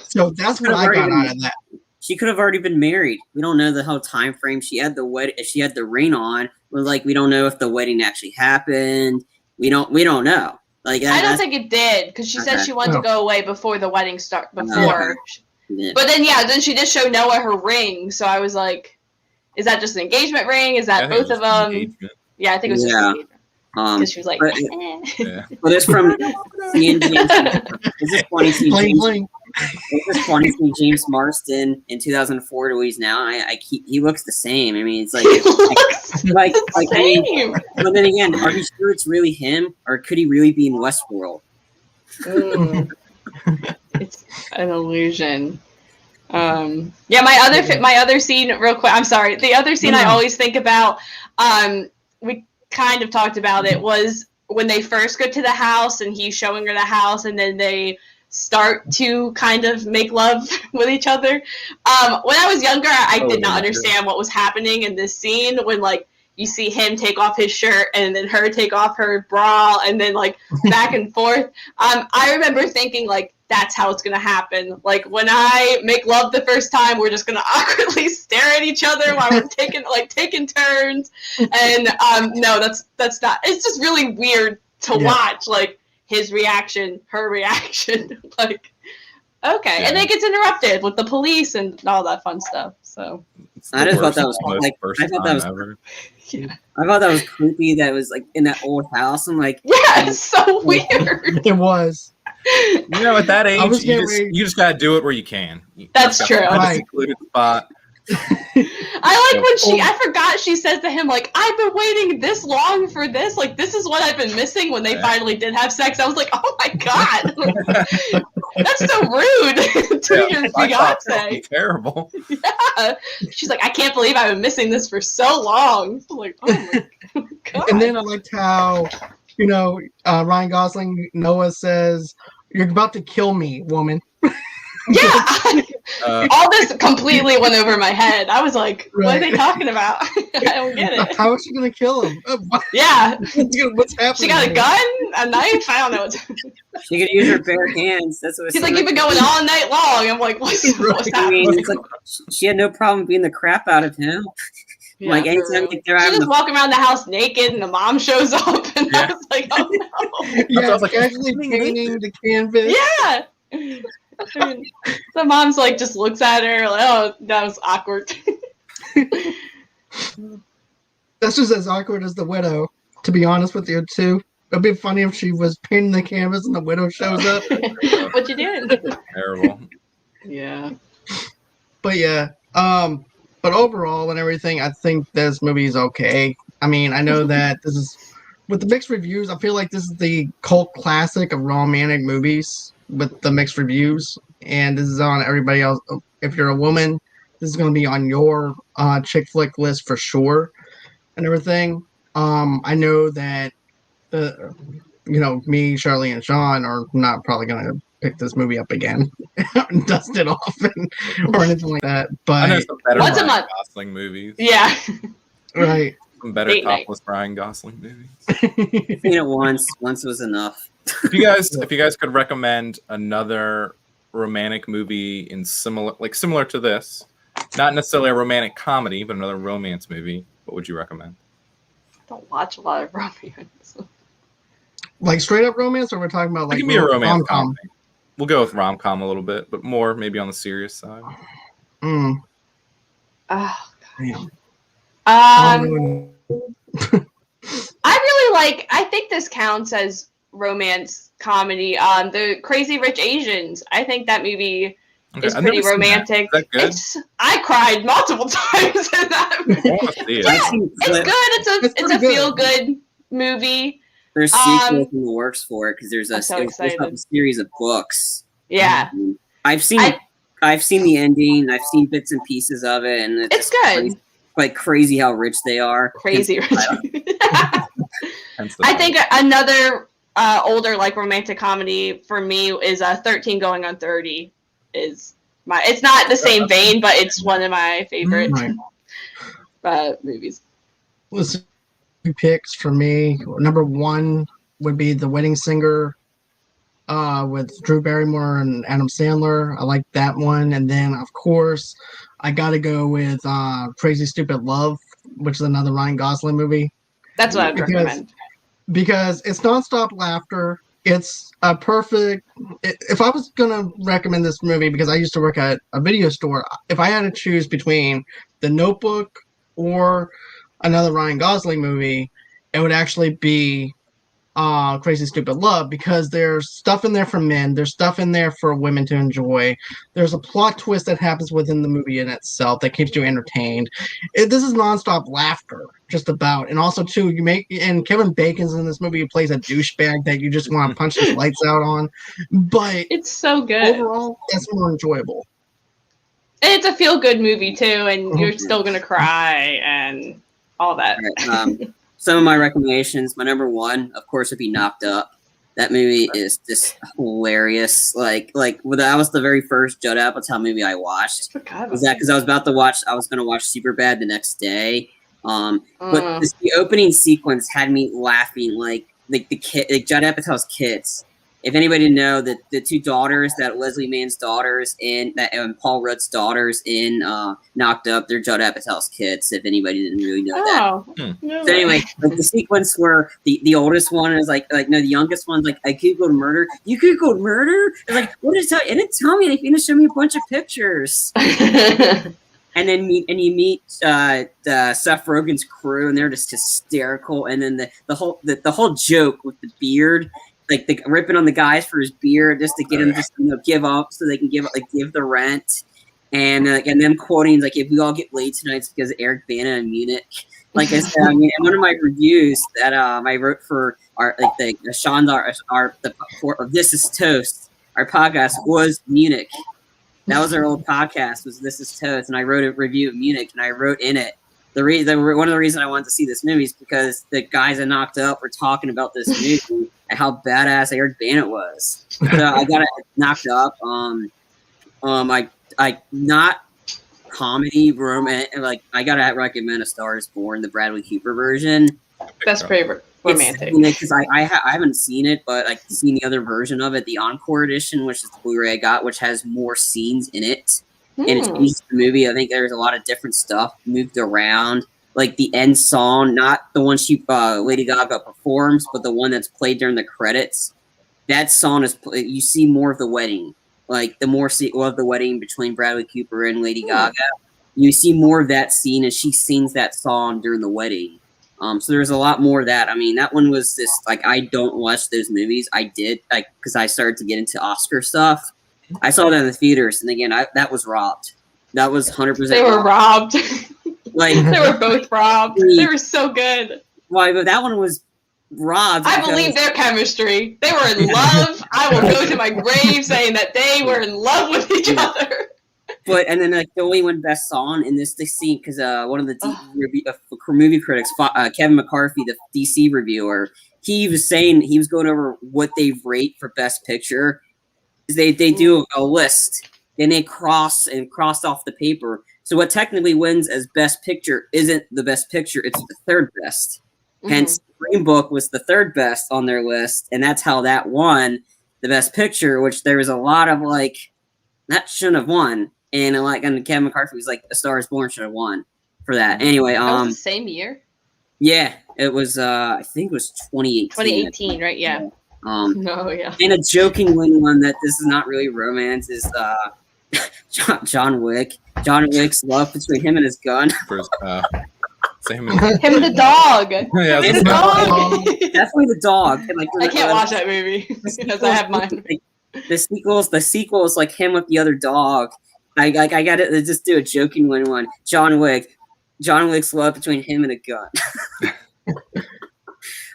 So that's what I got out of that. She could have already been married. We don't know the whole time frame. She had the wedding. She had the ring on. But like, we don't know if the wedding actually happened. We don't know. Like, I don't think it did, because she said she wanted to go away before the wedding started. But then she did show Noah her ring. So I was like, is that just an engagement ring? Is that both of them? Yeah, I think it was just an engagement. Because she was like, but it's from seeing James. It's just funny seeing James. It's just funny seeing James Marsden in 2004 to who he's now. He looks the same. I mean, it's like I mean, but then again, are you sure it's really him, or could he really be in Westworld? It's an illusion. My other scene, real quick. I'm sorry. The other scene I always think about. We kind of talked about it, was when they first go to the house and he's showing her the house, and then they start to kind of make love with each other. When I was younger, I did not understand what was happening in this scene, when like you see him take off his shirt and then her take off her bra and then like back and forth. I remember thinking like, that's how it's gonna happen. Like, when I make love the first time, we're just gonna awkwardly stare at each other while we're taking turns. And no, that's not. It's just really weird to watch, like his reaction, her reaction. Like, okay, and then it gets interrupted with the police and all that fun stuff. So I just thought that was like, I thought that was creepy. That was like in that old house. I'm like, yeah, it's so weird. It was. You know, at that age, was you getting just gotta do it where you can. That's true. Find a Right. secluded spot. I like when I forgot she says to him, like, I've been waiting this long for this. Like, this is what I've been missing when they finally did have sex. I was like, oh my God. That's so rude to your I thought that would be fiance. terrible. Yeah. She's like, I can't believe I've been missing this for so long. I'm like, oh my God. And then I liked how, Ryan Gosling, Noah says, "You're about to kill me, woman." Yeah. All this completely went over my head. I was like, what are they talking about? I don't get it. How is she gonna kill him? Yeah. What's happening? She got a gun? A knife? I don't know. She could use her bare hands. That's what She's like, you've been going all night long. I'm like, what's I mean, happening? it's like she had no problem beating the crap out of him. Yeah, like anytime they're she having just walking around the house naked and the mom shows up and I was like, oh no. Yeah, I was like, casually painting the canvas. Yeah. I mean, the mom's like just looks at her like, oh, that was awkward. That's just as awkward as the widow, to be honest with you, too. It'd be funny if she was painting the canvas and the widow shows up. What you doing? Terrible. Yeah. But yeah, but overall and everything, I think this movie is okay. I mean, I know that this is, with the mixed reviews, I feel like this is the cult classic of romantic movies with the mixed reviews. And this is on everybody else. If you're a woman, this is going to be on your chick flick list for sure and everything. I know that me, Charlie, and Sean are not probably going to pick this movie up again and dust it off or anything like that. But I know some better Once a Ryan month. Gosling movies. Yeah. right. Some better Date night. topless Ryan Gosling movies. seen it once. Once was enough. If you guys could recommend another romantic movie in similar to this, not necessarily a romantic comedy, but another romance movie, what would you recommend? Don't watch a lot of romance. Like straight up romance, or we're talking about like Give me a romance rom-com? comedy. We'll go with rom-com a little bit, but more maybe on the serious side. Mm, Oh, damn. I I don't know. really I think this counts as romance comedy. The Crazy Rich Asians. I think that movie is I've pretty never seen that. romantic. Is that good? I cried multiple times in that movie. I want to see it. Yeah, I've seen it's clips. good. It's pretty a good. feel good movie. There's sequels in the works for it because there's I'm so there's excited. a series of books. Yeah, I've seen the ending. I've seen bits and pieces of it, and it's just good. Crazy, like crazy how rich they are. Crazy Rich. Hence the I think another older like romantic comedy for me is 13 Going on 30 is my. It's not the same vein, but it's one of my favorite Right. movies. Listen, 2 picks for me. Number 1 would be The Wedding Singer with Drew Barrymore and Adam Sandler. I like that one. And then, of course, I got to go with Crazy Stupid Love, which is another Ryan Gosling movie. That's what I would recommend. Because it's nonstop laughter. It's a perfect. If I was going to recommend this movie, because I used to work at a video store, if I had to choose between The Notebook or another Ryan Gosling movie, it would actually be Crazy Stupid Love, because there's stuff in there for men, there's stuff in there for women to enjoy, there's a plot twist that happens within the movie in itself that keeps you entertained. This is nonstop laughter, just about. And also too, and Kevin Bacon's in this movie. He plays a douchebag that you just want to punch his lights out on, but It's so good. overall that's more enjoyable. And it's a feel good movie too, and you're still gonna cry and all that. Right, some of my recommendations. My number 1, of course, would be Knocked Up. That movie is just hilarious. Like that was the very first Judd Apatow movie I watched. Was that because I was going to watch Superbad the next day. But the opening sequence had me laughing like the kid, like Judd Apatow's kids. If anybody know that the 2 daughters, that Leslie Mann's daughters and Paul Rudd's daughters in Knocked Up, they're Judd Apatow's kids. If anybody didn't really know that. No So anyway, like the sequence where the oldest one is like no, the youngest one's like, I googled murder. You googled murder? It's like, what did it tell you? It didn't tell me. They gonna show me a bunch of pictures. And then you meet Seth Rogen's crew, and they're just hysterical. And then the whole joke with the beard like ripping on the guys for his beer just to get him just give up so they can give the rent, and them quoting like if we all get laid tonight it's because of Eric Bana in Munich. Like I said, I mean, in one of my reviews that I wrote for our This Is Toast, our podcast was Munich. That was our old podcast. Was This Is Toast, and I wrote a review of Munich, and I wrote in it one of the reasons I wanted to see this movie is because the guys that knocked up were talking about this movie and how badass Eric Bana was. So I got it knocked up. I not comedy romance. Like I gotta recommend A Star Is Born, the Bradley Cooper version. Best favorite romantic. Because I haven't seen it, but I've seen the other version of it, the Encore edition, which is the Blu-ray I got, which has more scenes in it. And it's changed the movie. I think there's a lot of different stuff moved around. Like the end song, not the one Lady Gaga performs, but the one that's played during the credits. That song is you see more of the wedding, like the more of the wedding between Bradley Cooper and Lady Gaga. You see more of that scene as she sings that song during the wedding. So there's a lot more of that. I mean, that one was just like I don't watch those movies. I did because I started to get into Oscar stuff. I saw that in the theaters, and again, that was robbed. That was 100%. They were robbed. Like they were both robbed. They were so good. Why? But that one was robbed. I believe their chemistry. They were in love. I will go to my grave saying that they were in love with each other. But and then the only one best song in this scene because one of the movie critics, Kevin McCarthy, the DC reviewer, he was saying he was going over what they rate for Best Picture. They do a list and they cross off the paper. So what technically wins as Best Picture isn't the Best Picture; it's the third best. Hence, Green Book was the third best on their list, and that's how that won the Best Picture. Which there was a lot of that shouldn't have won, and Kevin McCarthy was like, A Star Is Born should have won for that. Anyway, that was the same year. Yeah, it was. I think it was 2018. 2018, right? Yeah. Yeah. And a joking one that this is not really romance is John Wick. John Wick's love between him and his gun. Him and the dog. Yeah, the dog. Definitely the dog. And, I can't watch that movie because I have mine. The sequel is like him with the other dog. I got to just do a joking one. John Wick's love between him and a gun.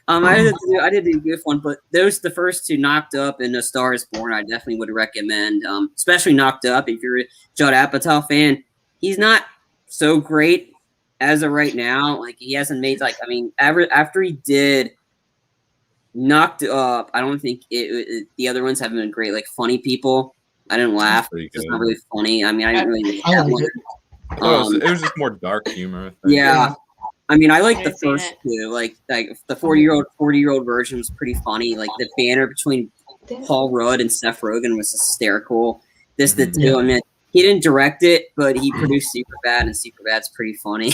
I did do a good one, but the first two, Knocked Up and A Star Is Born, I definitely would recommend. Especially Knocked Up if you're a Judd Apatow fan. He's not so great as of right now. Like he hasn't made after he did Knocked Up, I don't think the other ones haven't been great. Like Funny People, I didn't laugh. It's not really funny. I mean, I didn't really like that one. It was just more dark humor. Yeah. I mean, I like the first two. Like the 40-year-old version was pretty funny. Like the banner between Paul Rudd and Seth Rogen was hysterical. The two. I mean, he didn't direct it, but he produced Superbad, and Superbad's pretty funny.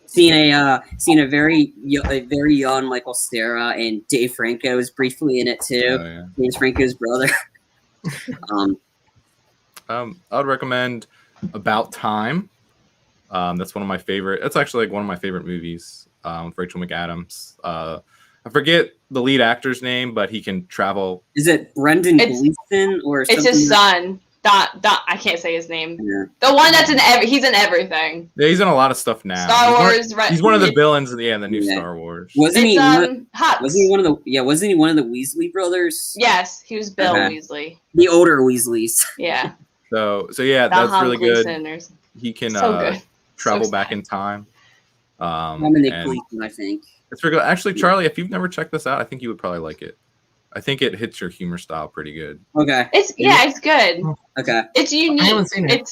Seen a very young Michael Cera, and Dave Franco is briefly in it too. Oh, yeah. James Franco's brother. I would recommend About Time. That's one of my favorite. It's actually one of my favorite movies with Rachel McAdams. I forget the lead actor's name, but he can travel. Is it Brendan Gleeson or something? It's his son. I can't say his name. Yeah. The one that's he's in everything. Yeah, he's in a lot of stuff now. Star Wars. He's one of the villains in the new Star Wars. Wasn't he one of the Weasley brothers? Yes, he was Bill Weasley. The older Weasleys. Yeah. So yeah, that's really good. He can travel back in time. Dominic Gleeson, I think. It's pretty good. Actually, Charlie, if you've never checked this out, I think you would probably like it. I think it hits your humor style pretty good. Okay. It's good. Okay. It's unique. I haven't seen it.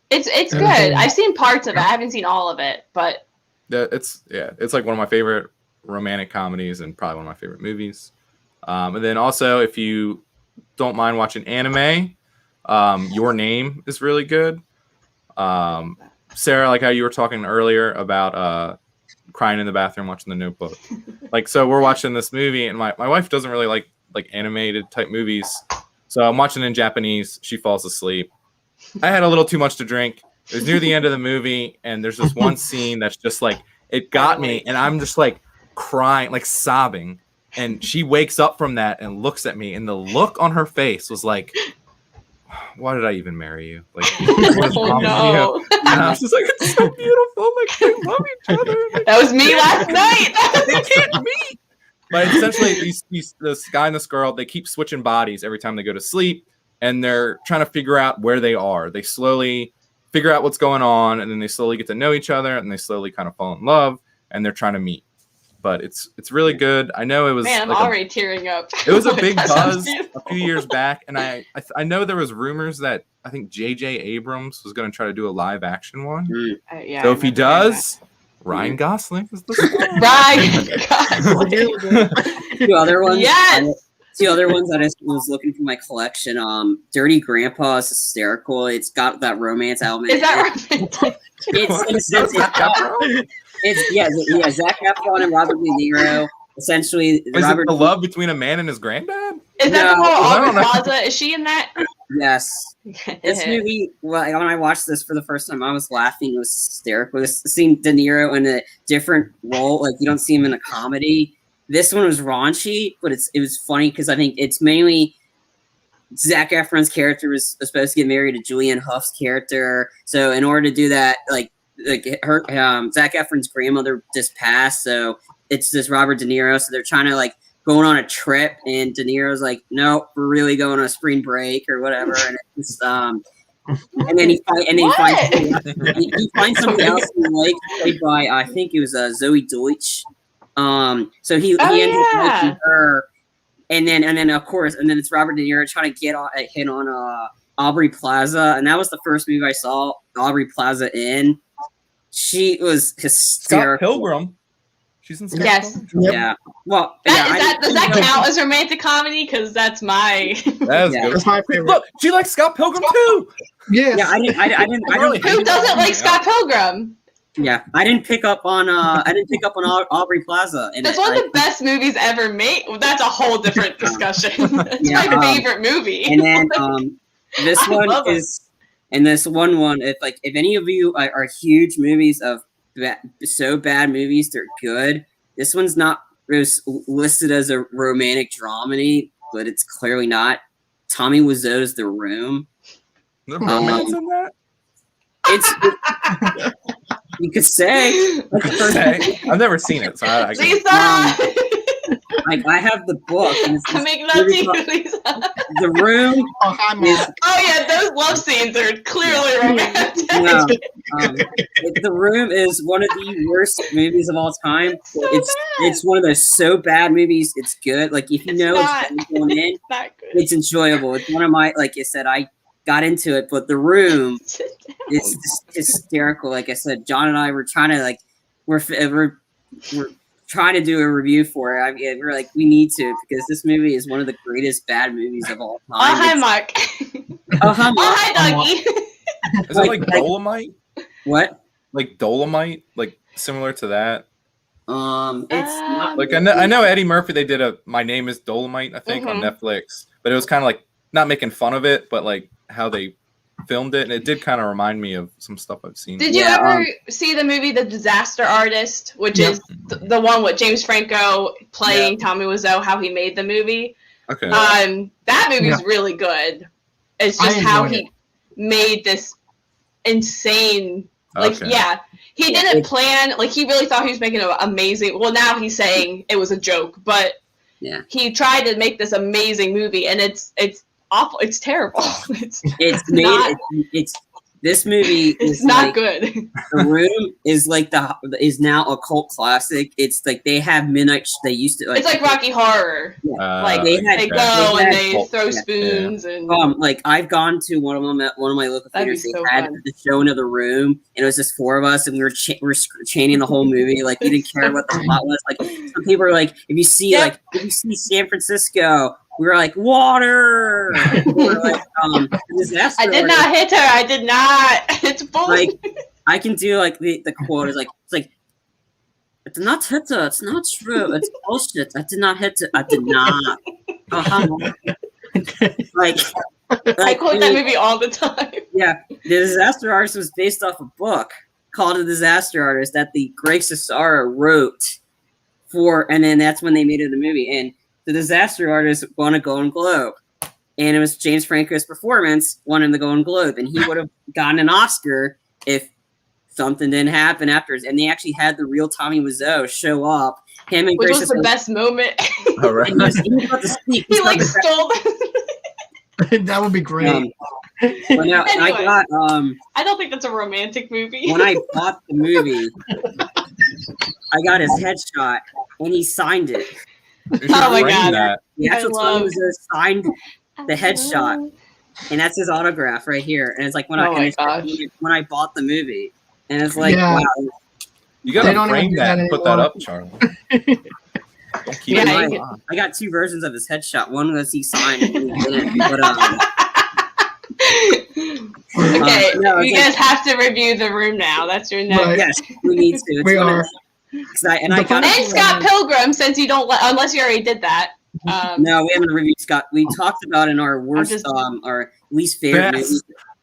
It's good. I've seen parts of it. I haven't seen all of it, but it's like one of my favorite romantic comedies and probably one of my favorite movies. And then also, if you don't mind watching anime, Your Name is really good. Sarah, like how you were talking earlier about crying in the bathroom watching The Notebook. So we're watching this movie, and my wife doesn't really like animated type movies. So I'm watching in Japanese. She falls asleep. I had a little too much to drink. It was near the end of the movie, and there's this one scene that's just it got me, and I'm just crying, sobbing. And she wakes up from that and looks at me, and the look on her face was like, why did I even marry you? Like, what is wrong with you? And I was just like, it's so beautiful. Like, they love each other. That was me last night. They can't meet. But essentially, this guy and this girl, they keep switching bodies every time they go to sleep, and they're trying to figure out where they are. They slowly figure out what's going on, and then they slowly get to know each other, and they slowly kind of fall in love, and they're trying to meet. But it's really good. I know it was. Man, I'm like already tearing up. It was a big That buzz sounds a few years back, and I know there was rumors that I think J.J. Abrams was going to try to do a live action one. Yeah, So I if he remember does, Ryan Gosling is the star. Ryan. Two other ones. Yes. Two other ones that I was looking for my collection. Dirty Grandpa is hysterical. It's got that romance element. Is that right? It's in a sense. It's Zac Efron and Robert De Niro. Essentially, Is it the love between a man and his granddad? Is that the No, whole I don't Aubrey know. Plaza? Is she in that? Yes. This movie, well, when I watched this for the first time, I was laughing. It was hysterical. Seeing De Niro in a different role, like you don't see him in a comedy. This one was raunchy, but it was funny because I think it's mainly Zac Efron's character was supposed to get married to Julianne Hough's character. So in order to do that, like her Zac Efron's grandmother just passed, so it's just Robert De Niro. So they're trying to like going on a trip, and De Niro's like, "No, we're really going on a spring break or whatever." And it's and then he finds somebody else he likes, played by I think it was Zoe Deutsch. So he ended up liking her, and then of course, and then it's Robert De Niro trying to get a hit on Aubrey Plaza, and that was the first movie I saw Aubrey Plaza in. She was hysterical. Scott Pilgrim. She's in Scott Yes. Pilgrim. Yep. Yeah. Well, Does that count as romantic comedy? Because that's my. That is Yeah. good. That's my favorite. Look, she likes Scott Pilgrim too. Yes. Yeah, I didn't. Who doesn't like Scott Pilgrim? Yeah, I didn't pick up on Aubrey Plaza. And That's one of the best movies ever made. Well, that's a whole different discussion. It's Yeah, my favorite movie. And then this I one love it. is, and this one, if any of you are huge movies of so bad movies they're good. This one's not listed as a romantic dramedy, but it's clearly not. Tommy Wiseau's The Room. The romance in that? It's you could say. I've never seen it, so I Lisa! I have the book. And it's I'm this making love to movie you, called Lisa. The Room. Oh, hi, Mom. is Oh yeah, those love scenes are clearly romantic. No, The Room is one of the worst movies of all time. So It's one of those so bad movies. It's good. Like if you It's know not. it's going in, Not good. it's enjoyable. It's one of my, like I said, I got into it. But The Room, Sit down. it's just hysterical. Like I said, John and I were trying to we're trying to do a review for it. I mean, we're like, we need to because this movie is one of the greatest bad movies of all time. Oh hi, Mark. Oh hi, Oh Mark. hi, doggy. Is it like Dolomite? What? Like Dolomite? Like similar to that? It's not Like I know Eddie Murphy. They did a My Name Is Dolomite, I think, on Netflix, but it was kind of like not making fun of it, but like how they filmed it, and it did kind of remind me of some stuff I've seen. Did you Yeah, ever see the movie The Disaster Artist, which is the one with James Franco playing Tommy Wiseau, how he made the movie? Okay. That movie's really good. It's just I how enjoyed he made this insane. Like, Okay. yeah, he didn't plan. Like, he really thought he was making an amazing. Well, now he's saying it was a joke, but Yeah. he tried to make this amazing movie, and it's awful. It's terrible. It's It's this movie it's is not like, good. The Room is like is now a cult classic. It's like they have midnight. They used to It's like Rocky Horror. Like they had- They okay. go They and had- they throw yeah. spoons and like I've gone to one of them at one of my local That'd be theaters. They so had fun. the showing of The Room, and it was just four of us, and we were chanting the whole movie. Like we didn't care what the plot was. Like some people are like, if you see San Francisco, we were like water. We were like disaster. I did not hit her. I did not. It's bullshit. Like I can do like the quote is like it's like I did not hit her. It's not true. It's bullshit. I did not hit her. I did not. Like I quote that movie all the time. Yeah, The Disaster Artist was based off a book called The Disaster Artist that the Greg Sara wrote and then that's when they made it a movie. And the Disaster Artist won a Golden Globe. And it was James Franco's performance won the Golden Globe. And he would have gotten an Oscar if something didn't happen afterwards. And they actually had the real Tommy Wiseau show up. Him and Which Grace was the best moment. All right. And he was about to speak. He like stole That would be great. But now, Anyway. I don't think that's a romantic movie. when I bought the movie, I got his headshot and he signed it. You should Oh my frame God. that. The I actual love- Tommy Wiseau signed the headshot, and that's his autograph right here. And it's like when Oh my gosh. when I bought the movie, and it's like, Yeah. wow, You They gotta don't even frame do that that and put that anymore. up, Charlie. Don't keep Yeah, it you on. I got two versions of his headshot. One was he signed, and he didn't. But Okay, no, you it's guys have to review The Room now. That's your next. Right. yes, we need to. It's We one of are. the- 'cause I got And Scott Pilgrim, since you don't unless you already did that. No, we haven't reviewed Scott. We talked about in our worst, just- our least favorite movie.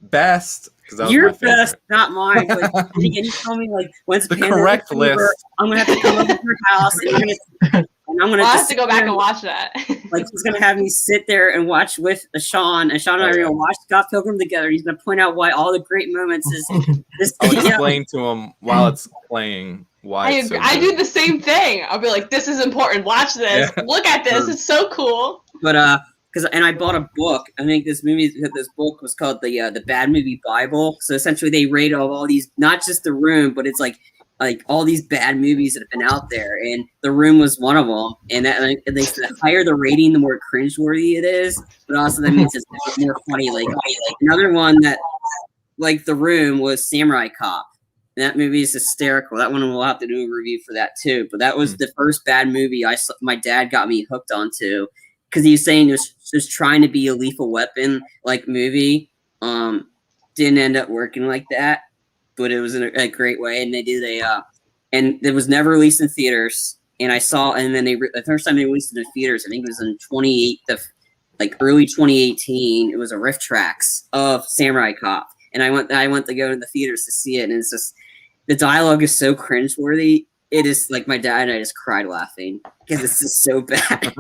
Best. 'Cause that was Your my favorite. best, not mine. But can you tell me, like, when's The Pandemic correct over, list. I'm gonna have to come over to your house, and I'm gonna I'll have just to go back and watch that. like he's gonna have me sit there and watch with Sean, and Sean and I are gonna watch Scott Pilgrim together. He's gonna point out why all the great moments is this. I'll Yeah. explain to him while it's playing why it's so I good. do the same thing. I'll be like, "This is important. Watch this. Yeah. Look at this. It's so cool." But and I bought a book. I think this book was called the Bad Movie Bible. So essentially, they rate all these, not just The Room, but it's like all these bad movies that have been out there, and The Room was one of them. And the higher the rating, the more cringeworthy it is. But also that means it's more funny. Like another one that, like The Room, was Samurai Cop. And that movie is hysterical. That one we'll have to do a review for that too. But that was the first bad movie my dad got me hooked onto. Because he was saying it was trying to be a Lethal Weapon like movie, didn't end up working like that, but it was in a great way. And they did and it was never released in theaters. And I saw, and then the first time they released it in theaters, I think it was in early 2018. It was a riff tracks of Samurai Cop, and I went to go to the theaters to see it, and it's just the dialogue is so cringeworthy. It is like my dad and I just cried laughing because it's just so bad.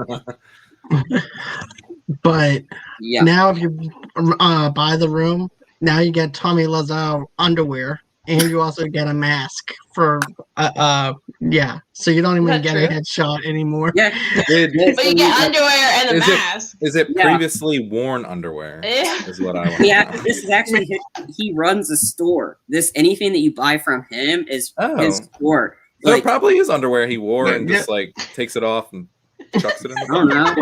But Yeah. now if you buy The Room, now you get Tommy Wiseau underwear, and you also get a mask for yeah. So you don't even Is that get a true? headshot anymore. Yeah. But you get underwear and a Is it- mask. Is it Yeah. previously worn underwear? Yeah. Is what I want. Yeah, this is actually he runs a store. Anything that you buy from him is his store. So Like, it probably is underwear he wore and Yeah. just like takes it off and chucks it in I the don't know.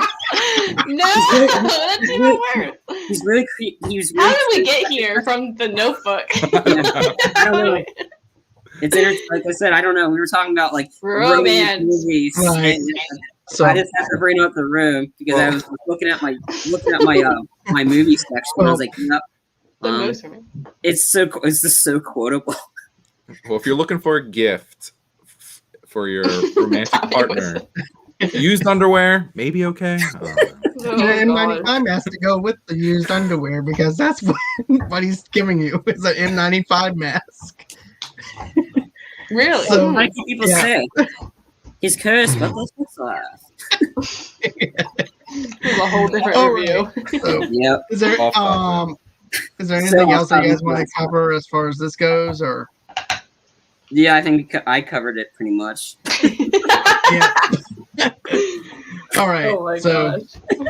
No, that's even worse. He's really He's How really did we get here from the Notebook? I don't know. It's like I said, I don't know. We were talking about like Romance. movies. Right. And So I just have to bring up The Room because I was looking at my my movie section. And I was like, yep. The most romantic. It's just so quotable. Well, if you're looking for a gift for your romantic partner, used underwear, maybe okay. Oh, N95 God. mask to go with the used underwear because that's what he's giving you is an N95 mask. Really? So- Like people Yeah. say, he's cursed, but this looks like. This is a whole different All review. So Yep. is there Off is there anything So else that you guys off want to topic. cover as far as this goes, or Yeah, I think I covered it pretty much. yeah? All right. Oh my so gosh.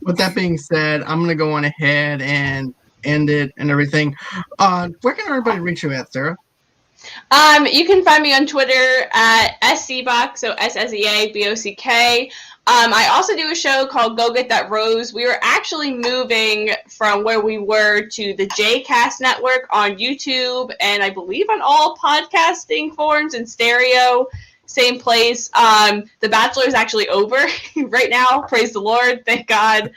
with that being said, I'm gonna go on ahead and end it and everything. Where can everybody reach you at, Sarah? You can find me on Twitter at SCBock, so SSEABOCK. I also do a show called Go Get That Rose. We were actually moving from where we were to the JCast network on YouTube and I believe on all podcasting forums and stereo. Same place. The Bachelor is actually over right now. Praise the Lord. Thank God.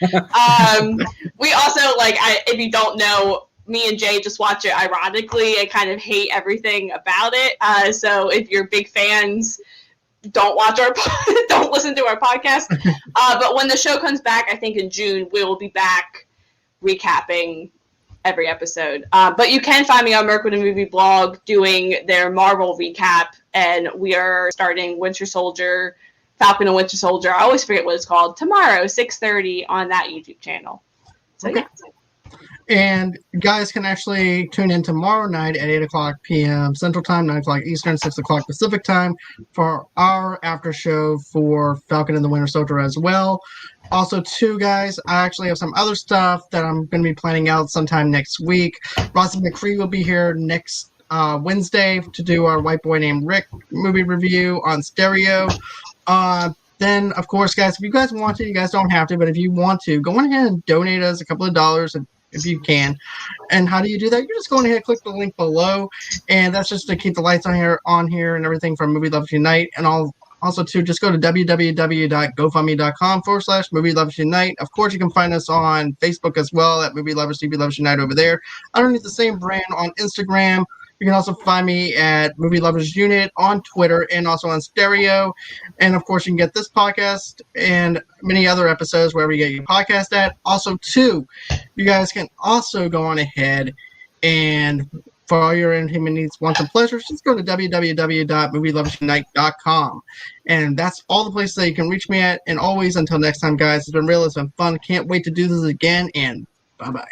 We also, if you don't know, me and Jay just watch it ironically and kind of hate everything about it. So if you're big fans, don't listen to our podcast. But when the show comes back, I think in June, we will be back recapping every episode. But you can find me on Merc with a Movie blog doing their Marvel recap, and we are starting Winter Soldier Falcon and Winter Soldier. I always forget what it's called. Tomorrow, 6:30 on that YouTube channel. So Okay. yeah. And you guys can actually tune in tomorrow night at 8 o'clock p.m. Central Time, 9 o'clock Eastern, 6 o'clock Pacific Time for our after show for Falcon and the Winter Soldier as well. Also, too, guys, I actually have some other stuff that I'm going to be planning out sometime next week. Rossi McCree will be here next Wednesday to do our White Boy Named Rick movie review on stereo. Then, of course, guys, if you guys want to, you guys don't have to, but if you want to, go on ahead and donate us a couple of dollars if you can. And how do you do that? You're just going ahead and click the link below, and that's just to keep the lights on here and everything from Movie Lovers Unite. And also to just go to www.gofundme.com/Movie Lovers Unite. Of course, you can find us on Facebook as well at Movie Lovers TV Lovers Unite over there. Underneath the same brand on Instagram. You can also find me at Movie Lovers Unit on Twitter and also on stereo. And of course, you can get this podcast and many other episodes wherever you get your podcast at. Also, too, you guys can also go on ahead and for all your entertainment needs, wants, and pleasures, just go to www.movieloversunite.com. And that's all the places that you can reach me at. And always, until next time, guys, it's been real, it's been fun. Can't wait to do this again, and bye-bye.